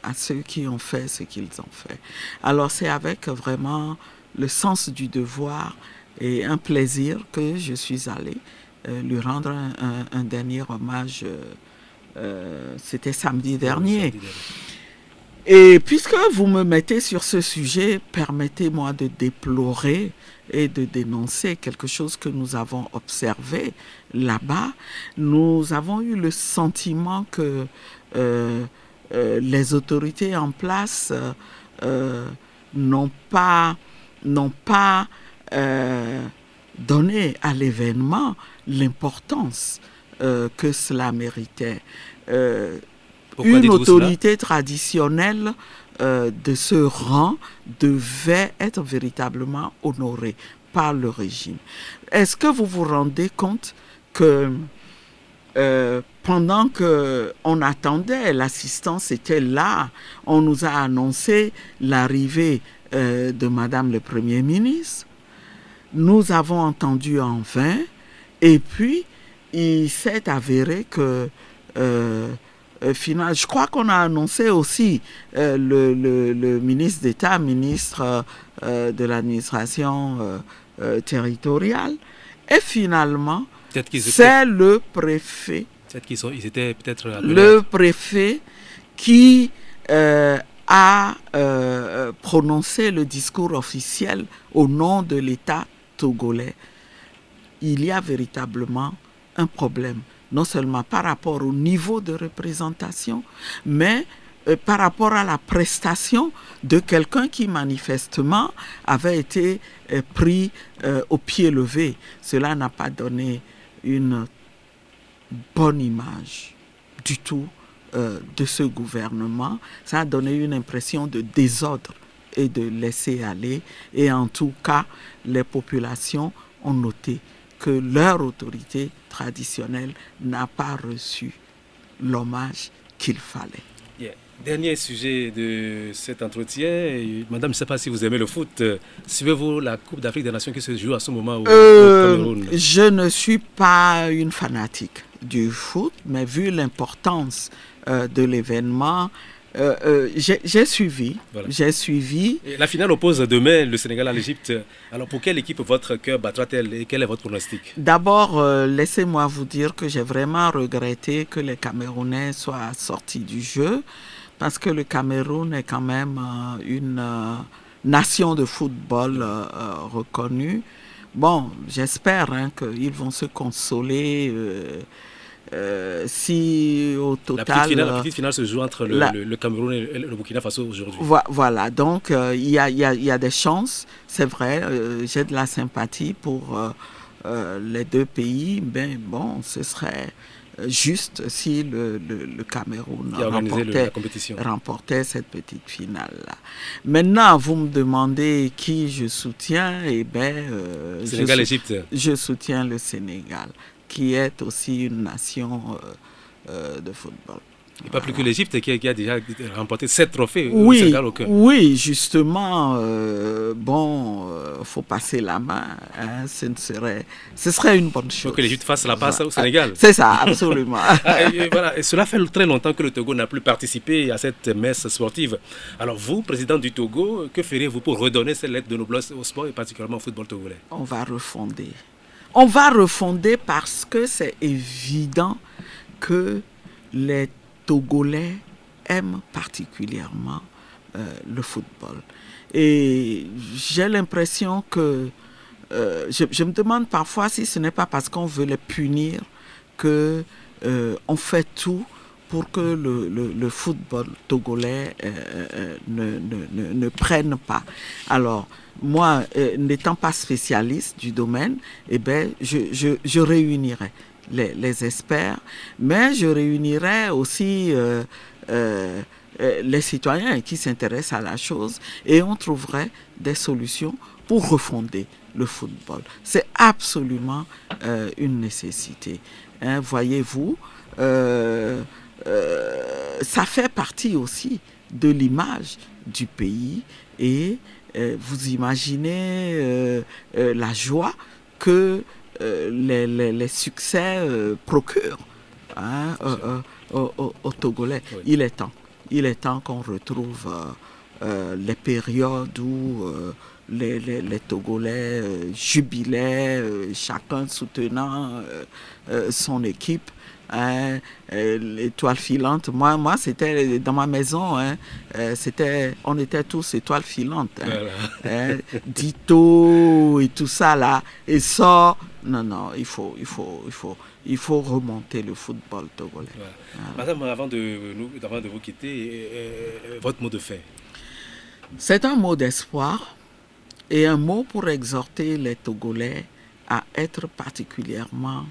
à ceux qui ont fait ce qu'ils ont fait. Alors c'est avec vraiment le sens du devoir et un plaisir que je suis allée lui rendre un dernier hommage. C'était samedi dernier. Et puisque vous me mettez sur ce sujet, permettez-moi de déplorer et de dénoncer quelque chose que nous avons observé là-bas. Nous avons eu le sentiment que les autorités en place n'ont pas donné à l'événement l'importance que cela méritait. Une autorité traditionnelle de ce rang devait être véritablement honorée par le régime. Est-ce que vous vous rendez compte que pendant qu'on attendait, l'assistance était là, on nous a annoncé l'arrivée de Madame le Premier ministre, nous avons entendu en vain, et puis il s'est avéré que je crois qu'on a annoncé aussi le ministre d'État, ministre de l'administration territoriale, et finalement c'est le préfet.
Ils étaient peut-être appelés.
Le préfet qui a prononcer le discours officiel au nom de l'État togolais, il y a véritablement un problème, non seulement par rapport au niveau de représentation, mais par rapport à la prestation de quelqu'un qui manifestement avait été pris au pied levé. Cela n'a pas donné une bonne image du tout de ce gouvernement. Ça a donné une impression de désordre et de laisser aller. Et en tout cas, les populations ont noté que leur autorité traditionnelle n'a pas reçu l'hommage qu'il fallait.
Yeah. Dernier sujet de cet entretien. Madame, je ne sais pas si vous aimez le foot. Suivez-vous la Coupe d'Afrique des Nations qui se joue à ce moment au Cameroun?
Je ne suis pas une fanatique du foot, mais vu l'importance de l'événement, j'ai suivi. Voilà. J'ai suivi.
Et la finale oppose demain le Sénégal à l'Égypte. Alors pour quelle équipe votre cœur battra-t-elle et quel est votre pronostic?
D'abord, laissez-moi vous dire que j'ai vraiment regretté que les Camerounais soient sortis du jeu, parce que le Cameroun est quand même une nation de football reconnue. Bon, j'espère qu'ils vont se consoler. Si au total...
La petite finale se joue entre le Cameroun et le Burkina Faso aujourd'hui.
Voilà, donc il y a des chances, c'est vrai, j'ai de la sympathie pour les deux pays, mais bon, ce serait juste si le Cameroun remportait cette petite finale-là. Maintenant, vous me demandez qui je soutiens, eh bien...
Sénégal-Égypte.
Je soutiens le Sénégal, qui est aussi une nation de football.
Et pas plus que l'Égypte qui a déjà remporté 7 trophées
au
Sénégal au cœur.
Oui, justement, faut passer la main. Hein, ce serait une bonne chose.
Il faut que l'Égypte fasse la passe au Sénégal.
C'est ça, absolument.
Et cela fait très longtemps que le Togo n'a plus participé à cette messe sportive. Alors vous, président du Togo, que ferez-vous pour redonner cette lettre de noblesse au sport et particulièrement au football togolais?
On va refonder. On va refonder parce que c'est évident que les Togolais aiment particulièrement le football. Et j'ai l'impression que... je me demande parfois si ce n'est pas parce qu'on veut les punir qu'on fait tout pour que le football togolais ne prenne pas. Alors, moi, n'étant pas spécialiste du domaine, eh ben, je réunirai les experts, mais je réunirai aussi les citoyens qui s'intéressent à la chose et on trouverait des solutions pour refonder le football. C'est absolument une nécessité. Hein, voyez-vous, ça fait partie aussi de l'image du pays et vous imaginez la joie que les succès procurent aux Togolais. Oui. Il est temps qu'on retrouve les périodes où les Togolais jubilaient, chacun soutenant son équipe. L'étoile filante, moi c'était dans ma maison, on était tous étoiles filantes, voilà. Dito et tout ça là, et ça, non, il faut remonter le football togolais. Voilà.
Voilà. Madame, avant de vous quitter, votre mot de fin.
C'est un mot d'espoir et un mot pour exhorter les Togolais à être particulièrement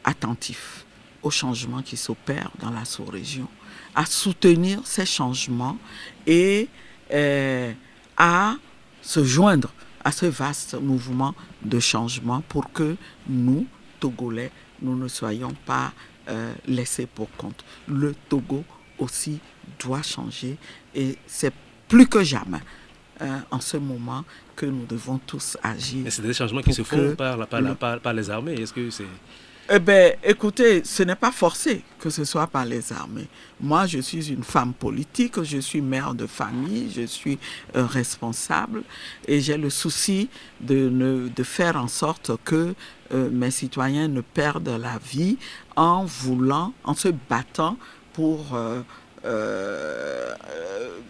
attentifs aux changements qui s'opèrent dans la sous-région, à soutenir ces changements et à se joindre à ce vaste mouvement de changement pour que nous, Togolais, nous ne soyons pas laissés pour compte. Le Togo aussi doit changer et c'est plus que jamais en ce moment que nous devons tous agir.
Et c'est des changements qui se font par les armées. Est-ce que c'est...
Eh bien, écoutez, ce n'est pas forcé que ce soit par les armées. Moi, je suis une femme politique, je suis mère de famille, je suis responsable et j'ai le souci de faire en sorte que mes citoyens ne perdent la vie en se battant pour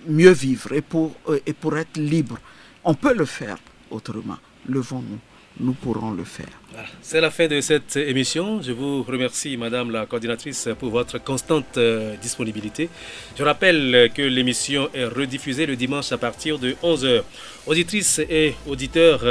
mieux vivre et pour être libre. On peut le faire autrement. Levons-nous, nous pourrons le faire.
Voilà. C'est la fin de cette émission. Je vous remercie, Madame la coordinatrice, pour votre constante disponibilité. Je rappelle que l'émission est rediffusée le dimanche à partir de 11h. Auditrices et auditeurs,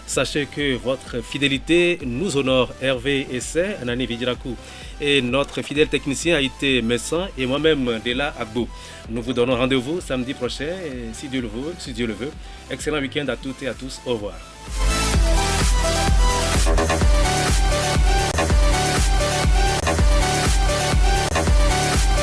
sachez que votre fidélité nous honore. Hervé Essay, Anani Vidirakou et notre fidèle technicien a été Messan et moi-même Dela Agbou. Nous vous donnons rendez-vous samedi prochain, si Dieu le veut. Excellent week-end à toutes et à tous. Au revoir.